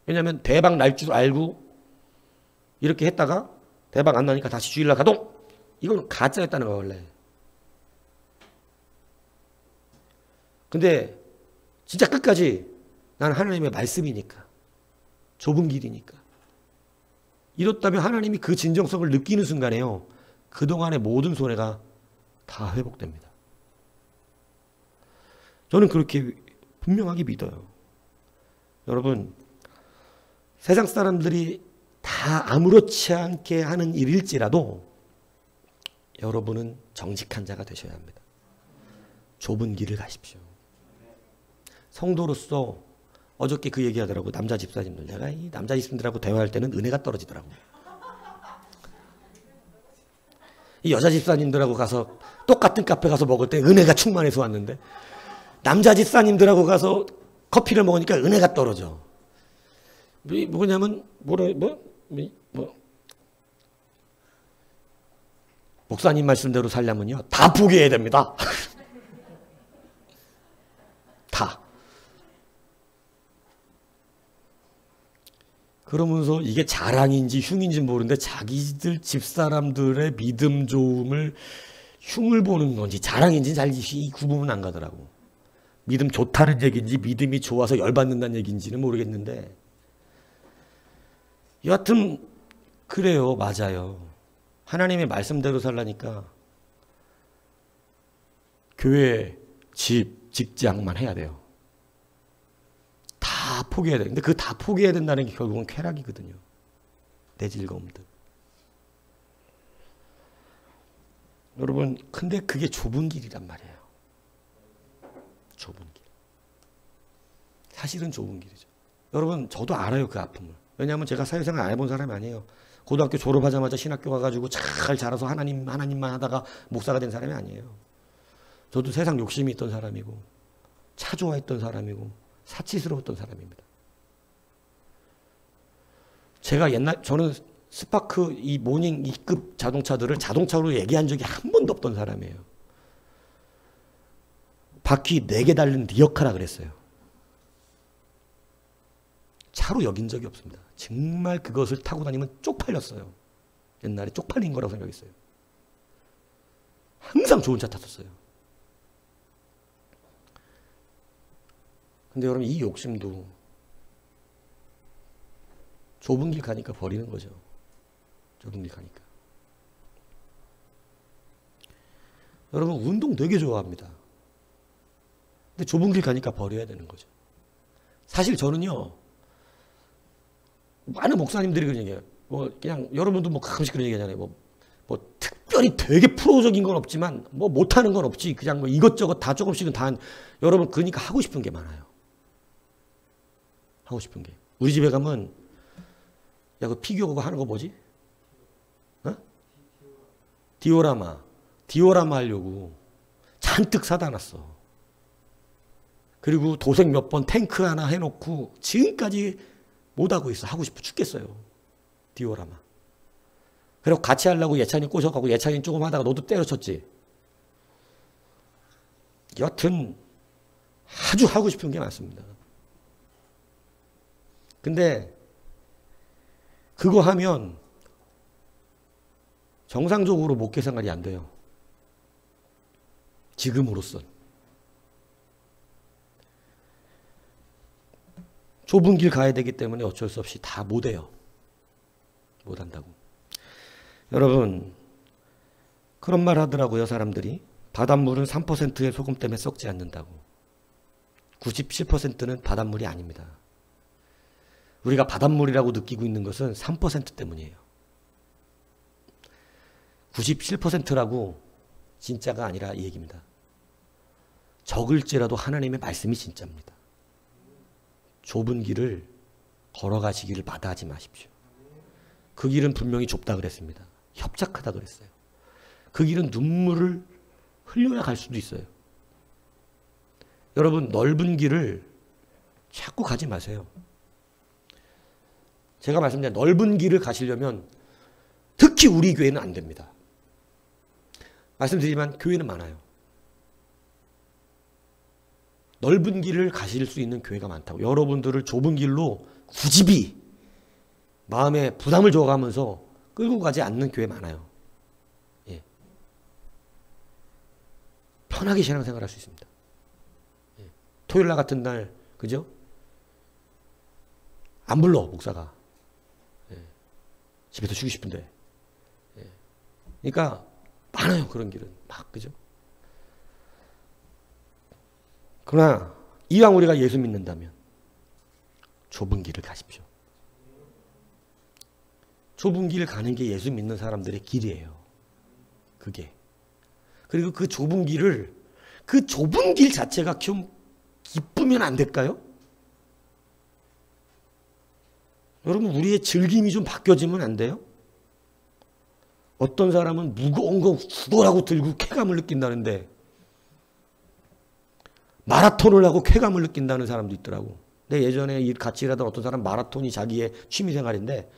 왜냐하면 대박 날 줄 알고 이렇게 했다가 대박 안 나니까 다시 주일날 가동! 이건 가짜였다는 거예요 원래. 근데 진짜 끝까지 난 하나님의 말씀이니까, 좁은 길이니까, 이렇다면 하나님이 그 진정성을 느끼는 순간에요, 그동안의 모든 손해가 다 회복됩니다. 저는 그렇게 분명하게 믿어요. 여러분, 세상 사람들이 다 아무렇지 않게 하는 일일지라도 여러분은 정직한 자가 되셔야 합니다. 좁은 길을 가십시오. 성도로서 어저께 그 얘기하더라고. 남자 집사님들. 내가 이 남자 집사님들하고 대화할 때는 은혜가 떨어지더라고. 이 여자 집사님들하고 가서 똑같은 카페 가서 먹을 때 은혜가 충만해서 왔는데 남자 집사님들하고 가서 커피를 먹으니까 은혜가 떨어져. 뭐냐면 목사님 말씀대로 살려면요 다 포기해야 됩니다. 다. 그러면서 이게 자랑인지 흉인지 모르는데 자기들 집사람들의 믿음 좋음을 흉을 보는 건지 자랑인지 잘 구분은 안 가더라고. 믿음 좋다는 얘기인지 믿음이 좋아서 열받는다는 얘기인지는 모르겠는데 여하튼 그래요. 맞아요. 하나님의 말씀대로 살라니까 교회, 집, 직장만 해야 돼요. 다 포기해야 돼요. 근데 그 다 포기해야 된다는 게 결국은 쾌락이거든요. 내 즐거움들. 여러분, 근데 그게 좁은 길이란 말이에요. 좁은 길. 사실은 좁은 길이죠. 여러분, 저도 알아요, 그 아픔을. 왜냐하면 제가 사회생활 안 해본 사람이 아니에요. 고등학교 졸업하자마자 신학교 가가지고 잘 자라서 하나님만 하다가 목사가 된 사람이 아니에요. 저도 세상 욕심이 있던 사람이고, 차 좋아했던 사람이고, 사치스러웠던 사람입니다. 제가 저는 스파크 이 모닝 2급 자동차들을 자동차로 얘기한 적이 한 번도 없던 사람이에요. 바퀴 4개 달린 리어카라 그랬어요. 차로 여긴 적이 없습니다. 정말 그것을 타고 다니면 쪽팔렸어요. 옛날에 쪽팔린 거라고 생각했어요. 항상 좋은 차 탔었어요. 근데 여러분 이 욕심도 좁은 길 가니까 버리는 거죠. 좁은 길 가니까. 여러분 운동 되게 좋아합니다. 근데 좁은 길 가니까 버려야 되는 거죠. 사실 저는요, 많은 목사님들이 그런 얘기해요. 그냥 여러분도 가끔씩 그런 얘기하잖아요. 특별히 되게 프로적인 건 없지만 못하는 건 없지. 그냥 이것저것 다 조금씩은 다 여러분 그러니까 하고 싶은 게 많아요. 하고 싶은 게. 우리 집에 가면 야, 그 피규어 그거 하는 거 뭐지? 어? 디오라마 하려고 잔뜩 사다 놨어. 그리고 도색 몇 번 탱크 하나 해놓고 지금까지 못하고 있어. 하고 싶어 죽겠어요. 디오라마. 그리고 같이 하려고 예찬이 꼬셔가고 예찬이 조금 하다가 너도 때려쳤지. 여튼 아주 하고 싶은 게 많습니다. 근데 그거 하면 정상적으로 목회 생활이 안 돼요. 지금으로선. 좁은 길 가야 되기 때문에 어쩔 수 없이 다 못해요. 못한다고. 여러분, 그런 말 하더라고요, 사람들이. 바닷물은 3%의 소금 때문에 썩지 않는다고. 97%는 바닷물이 아닙니다. 우리가 바닷물이라고 느끼고 있는 것은 3% 때문이에요. 97%라고 진짜가 아니라 이 얘기입니다. 적을지라도 하나님의 말씀이 진짜입니다. 좁은 길을 걸어가시기를 마다하지 마십시오. 그 길은 분명히 좁다 그랬습니다. 협착하다 그랬어요. 그 길은 눈물을 흘려야 갈 수도 있어요. 여러분, 넓은 길을 자꾸 가지 마세요. 제가 말씀드린 넓은 길을 가시려면 특히 우리 교회는 안 됩니다. 말씀드리지만 교회는 많아요. 넓은 길을 가실 수 있는 교회가 많다고. 여러분들을 좁은 길로 굳이 마음에 부담을 줘가면서 끌고 가지 않는 교회 많아요. 예. 편하게 신앙생활할 수 있습니다. 예. 토요일 날 같은 날, 그죠? 안 불러, 목사가. 예. 집에서 쉬고 싶은데. 예. 그러니까 많아요, 그런 길은. 막, 그죠? 그러나 이왕 우리가 예수 믿는다면 좁은 길을 가십시오. 좁은 길을 가는 게 예수 믿는 사람들의 길이에요. 그게. 그리고 그 좁은 길을, 그 좁은 길 자체가 좀 기쁘면 안 될까요? 여러분, 우리의 즐김이 좀 바뀌어지면 안 돼요? 어떤 사람은 무거운 거 죽어라고 들고 쾌감을 느낀다는데 마라톤을 하고 쾌감을 느낀다는 사람도 있더라고. 근데 예전에 같이 일하던 어떤 사람 마라톤이 자기의 취미생활인데,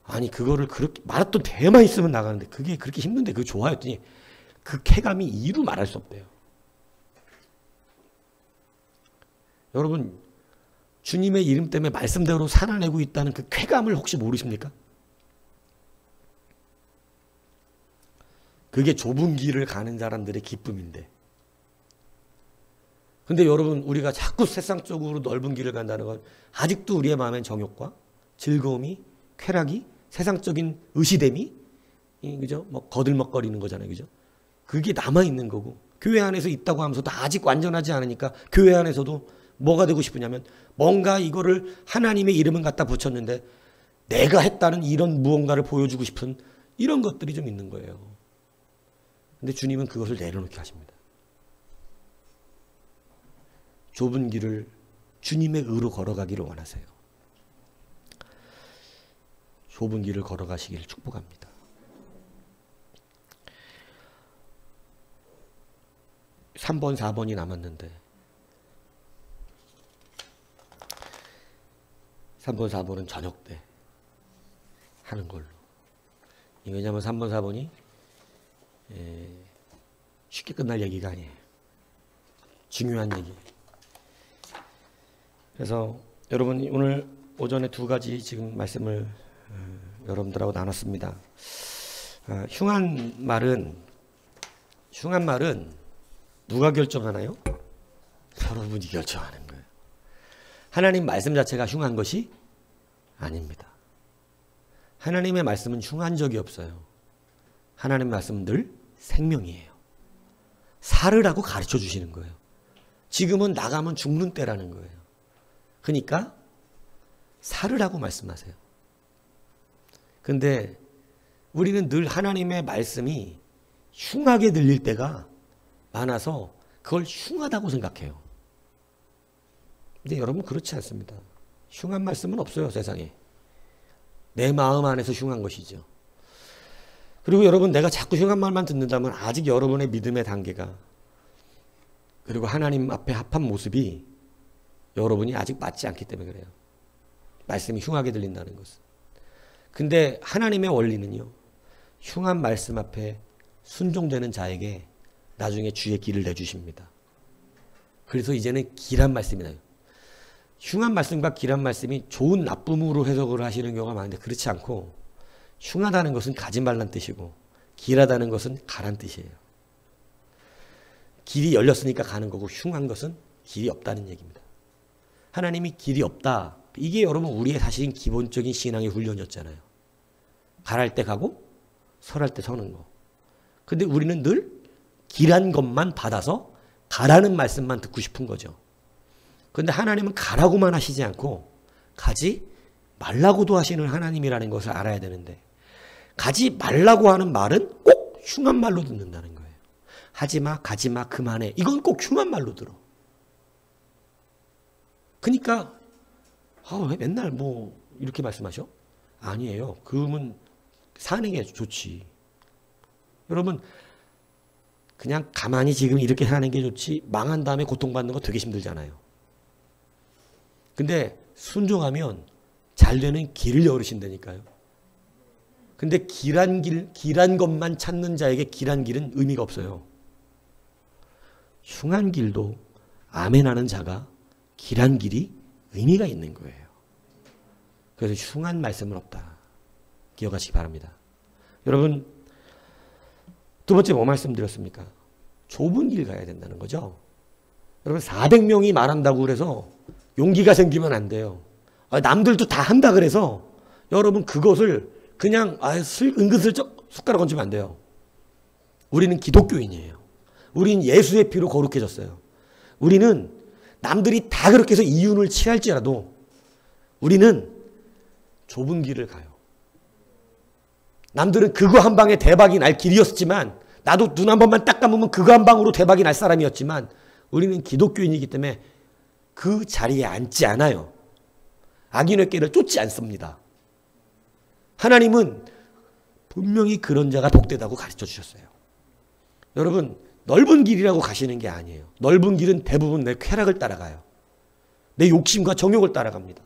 아니 그거를 그렇게 마라톤 대회만 있으면 나가는데 그게 그렇게 힘든데 그거 좋아했더니 그 쾌감이 이루 말할 수 없대요. 여러분, 주님의 이름 때문에 말씀대로 살아내고 있다는 그 쾌감을 혹시 모르십니까? 그게 좁은 길을 가는 사람들의 기쁨인데. 근데 여러분, 우리가 자꾸 세상적으로 넓은 길을 간다는 건 아직도 우리의 마음엔 정욕과 즐거움이, 쾌락이, 세상적인 의시됨이, 그죠? 뭐 거들먹거리는 거잖아요, 그죠? 그게 남아 있는 거고, 교회 안에서 있다고 하면서도 아직 완전하지 않으니까 교회 안에서도 뭐가 되고 싶으냐면 뭔가 이거를 하나님의 이름은 갖다 붙였는데 내가 했다는 이런 무언가를 보여주고 싶은 이런 것들이 좀 있는 거예요. 근데 주님은 그것을 내려놓게 하십니다. 좁은 길을 주님의 의로 걸어가기를 원하세요. 좁은 길을 걸어가시기를 축복합니다. (3번) (4번이) 남았는데 3번, 4번은 저녁 때 하는 걸로. 왜냐하면 3번, 4번이 쉽게 끝날 얘기가 아니에요. 중요한 얘기. 그래서 여러분, 오늘 오전에 두 가지 지금 말씀을 여러분들하고 나눴습니다. 흉한 말은 누가 결정하나요? 여러분이 결정하는 거예요. 하나님 말씀 자체가 흉한 것이 아닙니다. 하나님의 말씀은 흉한 적이 없어요. 하나님의 말씀은 늘 생명이에요. 살으라고 가르쳐 주시는 거예요. 지금은 나가면 죽는 때라는 거예요. 그러니까 살으라고 말씀하세요. 근데 우리는 늘 하나님의 말씀이 흉하게 들릴 때가 많아서 그걸 흉하다고 생각해요. 근데 여러분, 그렇지 않습니다. 흉한 말씀은 없어요, 세상에. 내 마음 안에서 흉한 것이죠. 그리고 여러분, 내가 자꾸 흉한 말만 듣는다면 아직 여러분의 믿음의 단계가, 그리고 하나님 앞에 합한 모습이 여러분이 아직 맞지 않기 때문에 그래요. 말씀이 흉하게 들린다는 것은. 근데 하나님의 원리는요, 흉한 말씀 앞에 순종되는 자에게 나중에 주의 길을 내주십니다. 그래서 이제는 길한 말씀이 나요. 흉한 말씀과 길한 말씀이 좋은 나쁨으로 해석을 하시는 경우가 많은데 그렇지 않고, 흉하다는 것은 가지 말란 뜻이고 길하다는 것은 가란 뜻이에요. 길이 열렸으니까 가는 거고, 흉한 것은 길이 없다는 얘기입니다. 하나님이 길이 없다. 이게 여러분 우리의 사실은 기본적인 신앙의 훈련이었잖아요. 가랄 때 가고 설할 때 서는 거. 근데 우리는 늘 기란 것만 받아서 가라는 말씀만 듣고 싶은 거죠. 그런데 하나님은 가라고만 하시지 않고 가지 말라고도 하시는 하나님이라는 것을 알아야 되는데, 가지 말라고 하는 말은 꼭 흉한 말로 듣는다는 거예요. 하지마, 가지마, 그만해. 이건 꼭 흉한 말로 들어. 그러니까 왜 맨날 뭐 이렇게 말씀하셔? 아니에요. 그러면 사는 게 좋지. 여러분, 그냥 가만히 지금 이렇게 사는 게 좋지, 망한 다음에 고통받는 거 되게 힘들잖아요. 근데 순종하면 잘 되는 길을 열으신다니까요. 근데 길한 것만 찾는 자에게 길한 길은 의미가 없어요. 흉한 길도 아멘하는 자가 길한 길이 의미가 있는 거예요. 그래서 흉한 말씀은 없다. 기억하시기 바랍니다. 여러분, 두 번째 뭐 말씀드렸습니까? 좁은 길 가야 된다는 거죠. 여러분, 400명이 말한다고 그래서 용기가 생기면 안 돼요. 남들도 다 한다 그래서 여러분 그것을 그냥 은근슬쩍 숟가락 얹으면 안 돼요. 우리는 기독교인이에요. 우리는 예수의 피로 거룩해졌어요. 우리는 남들이 다 그렇게 해서 이윤을 취할지라도 우리는 좁은 길을 가요. 남들은 그거 한 방에 대박이 날 길이었지만, 나도 눈 한 번만 딱 감으면 그거 한 방으로 대박이 날 사람이었지만, 우리는 기독교인이기 때문에 그 자리에 앉지 않아요. 악인의 길을 쫓지 않습니다. 하나님은 분명히 그런 자가 복되다고 가르쳐 주셨어요. 여러분, 넓은 길이라고 가시는 게 아니에요. 넓은 길은 대부분 내 쾌락을 따라가요. 내 욕심과 정욕을 따라갑니다.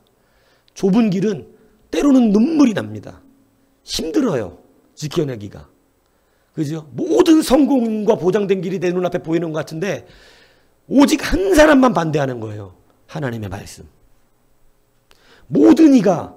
좁은 길은 때로는 눈물이 납니다. 힘들어요. 지켜내기가. 그죠? 모든 성공과 보장된 길이 내 눈앞에 보이는 것 같은데 오직 한 사람만 반대하는 거예요. 하나님의 말씀. 모든 이가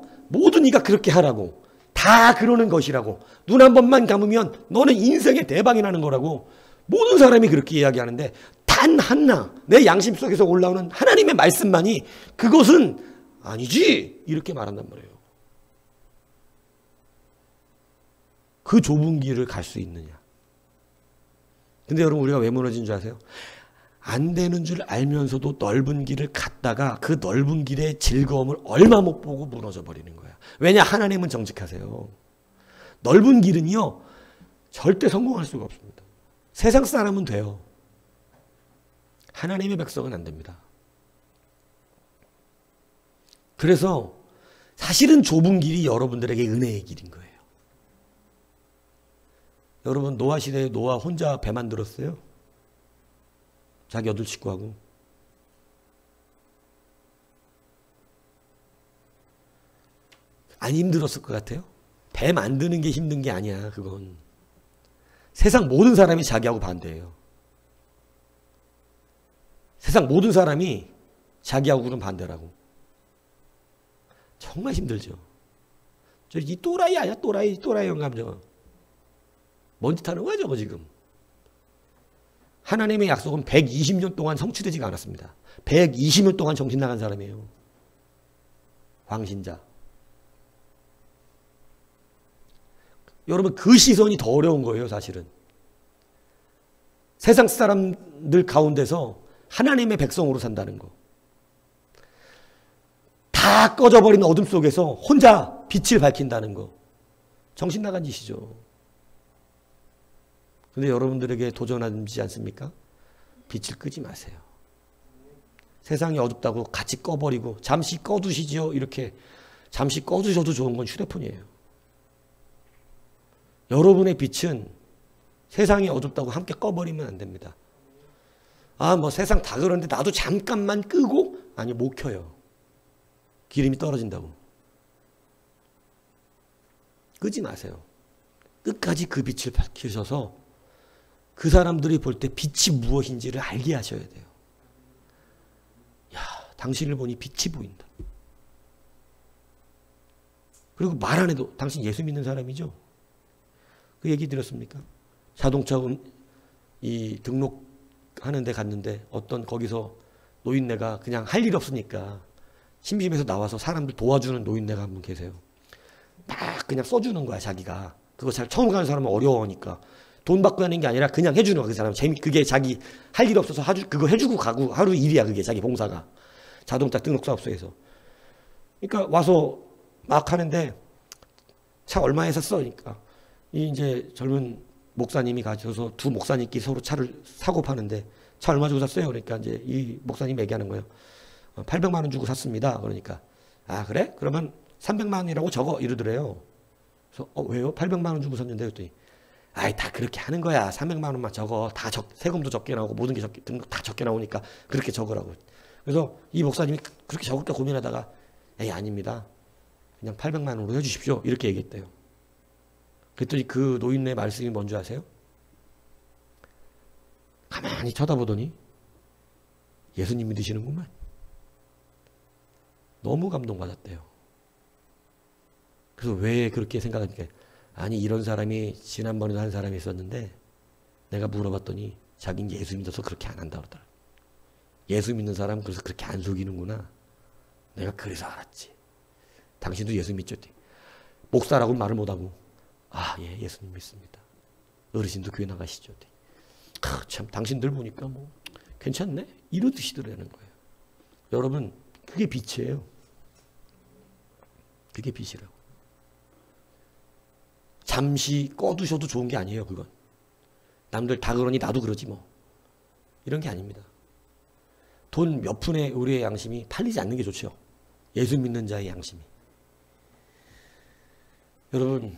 그렇게 하라고, 다 그러는 것이라고, 눈 한 번만 감으면 너는 인생의 대박이 나는 거라고 모든 사람이 그렇게 이야기하는데, 단 하나 내 양심 속에서 올라오는 하나님의 말씀만이 그것은 아니지 이렇게 말한단 말이에요. 그 좁은 길을 갈 수 있느냐. 근데 여러분, 우리가 왜 무너진 줄 아세요? 안 되는 줄 알면서도 넓은 길을 갔다가 그 넓은 길의 즐거움을 얼마 못 보고 무너져 버리는 거야. 왜냐? 하나님은 정직하세요. 넓은 길은요 절대 성공할 수가 없습니다. 세상 사람은 돼요. 하나님의 백성은 안 됩니다. 그래서 사실은 좁은 길이 여러분들에게 은혜의 길인 거예요. 여러분, 노아 시대에 노아 혼자 배 만들었어요. 자기 8식구하고. 안 힘들었을 것 같아요? 배 만드는 게 힘든 게 아니야, 그건. 세상 모든 사람이 자기하고 반대해요. 세상 모든 사람이 자기하고는 반대라고. 정말 힘들죠. 이 또라이 아니야? 또라이 영감 저거. 뭔 짓 하는 거야 저거 지금. 하나님의 약속은 120년 동안 성취되지가 않았습니다. 120년 동안 정신 나간 사람이에요. 광신자. 여러분, 그 시선이 더 어려운 거예요, 사실은. 세상 사람들 가운데서 하나님의 백성으로 산다는 거. 다 꺼져버린 어둠 속에서 혼자 빛을 밝힌다는 거. 정신 나간 짓이죠. 근데 여러분들에게 도전하지 않습니까? 빛을 끄지 마세요. 세상이 어둡다고 같이 꺼버리고 잠시 꺼두시지요. 이렇게 잠시 꺼두셔도 좋은 건 휴대폰이에요. 여러분의 빛은 세상이 어둡다고 함께 꺼버리면 안 됩니다. 뭐 세상 다 그러는데 나도 잠깐만 끄고, 아니 못 켜요. 기름이 떨어진다고. 끄지 마세요. 끝까지 그 빛을 밝히셔서 그 사람들이 볼 때 빛이 무엇인지를 알게 하셔야 돼요. 야, 당신을 보니 빛이 보인다. 그리고 말 안 해도 당신 예수 믿는 사람이죠? 그 얘기 드렸습니까? 자동차 이 등록하는 데 갔는데 어떤 거기서 노인네가 그냥 할 일 없으니까 심심해서 나와서 사람들 도와주는 노인네가 한 분 계세요. 막 그냥 써주는 거야, 자기가. 그거 잘 처음 가는 사람은 어려우니까. 돈 받고 하는 게 아니라 그냥 해주는 거야, 그 사람. 그게 자기 할 일 없어서 그거 해주고 가고 하루 일이야, 그게 자기 봉사가. 자동차 등록사업소에서. 그러니까 와서 막 하는데 차 얼마에 샀어? 그러니까 이 이제 젊은 목사님이 가져서 두 목사님끼리 서로 차를 사고 파는데 차 얼마 주고 샀어요? 그러니까 이제 이 목사님 얘기하는 거예요. 800만 원 주고 샀습니다. 그러니까 아 그래? 그러면 300만 원이라고 적어 이러더래요. 그래서 왜요? 800만 원 주고 샀는데 그랬더니 아이 다 그렇게 하는 거야. 300만 원만 적어. 다 세금도 적게 나오고 모든 게 등록 다 적게 나오니까 그렇게 적으라고. 그래서 이 목사님이 그렇게 적을까 고민하다가 에이 아닙니다. 그냥 800만 원으로 해주십시오. 이렇게 얘기했대요. 그랬더니 그 노인네 말씀이 뭔지 아세요? 가만히 쳐다보더니 예수님 믿으시는구만. 너무 감동받았대요. 그래서 왜 그렇게 생각하니까 아니 이런 사람이 지난번에도 한 사람이 있었는데 내가 물어봤더니 자기는 예수 믿어서 그렇게 안 한다 그러더라. 예수 믿는 사람 그래서 그렇게 안 속이는구나. 내가 그래서 알았지. 당신도 예수 믿죠? 목사라고 말을 못하고 아, 예, 예수님 믿습니다. 어르신도 교회 나가시죠? 참 당신들 보니까 뭐 괜찮네? 이러드시더라는 거예요. 여러분 그게 빛이에요. 그게 빛이라고. 잠시 꺼두셔도 좋은 게 아니에요, 그건. 남들 다 그러니 나도 그러지 뭐. 이런 게 아닙니다. 돈 몇 푼에 우리의 양심이 팔리지 않는 게 좋죠. 예수 믿는 자의 양심이. 여러분,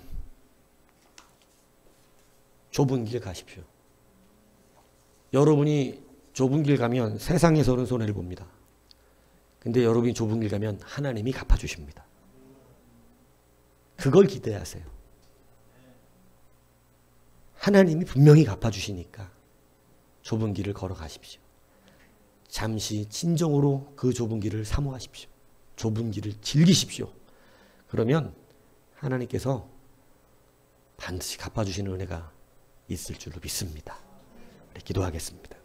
좁은 길 가십시오. 여러분이 좁은 길 가면 세상에서는 손해를 봅니다. 근데 여러분이 좁은 길 가면 하나님이 갚아주십니다. 그걸 기대하세요. 하나님이 분명히 갚아주시니까 좁은 길을 걸어가십시오. 잠시 진정으로 그 좁은 길을 사모하십시오. 좁은 길을 즐기십시오. 그러면 하나님께서 반드시 갚아주시는 은혜가 있을 줄로 믿습니다. 우리 기도하겠습니다.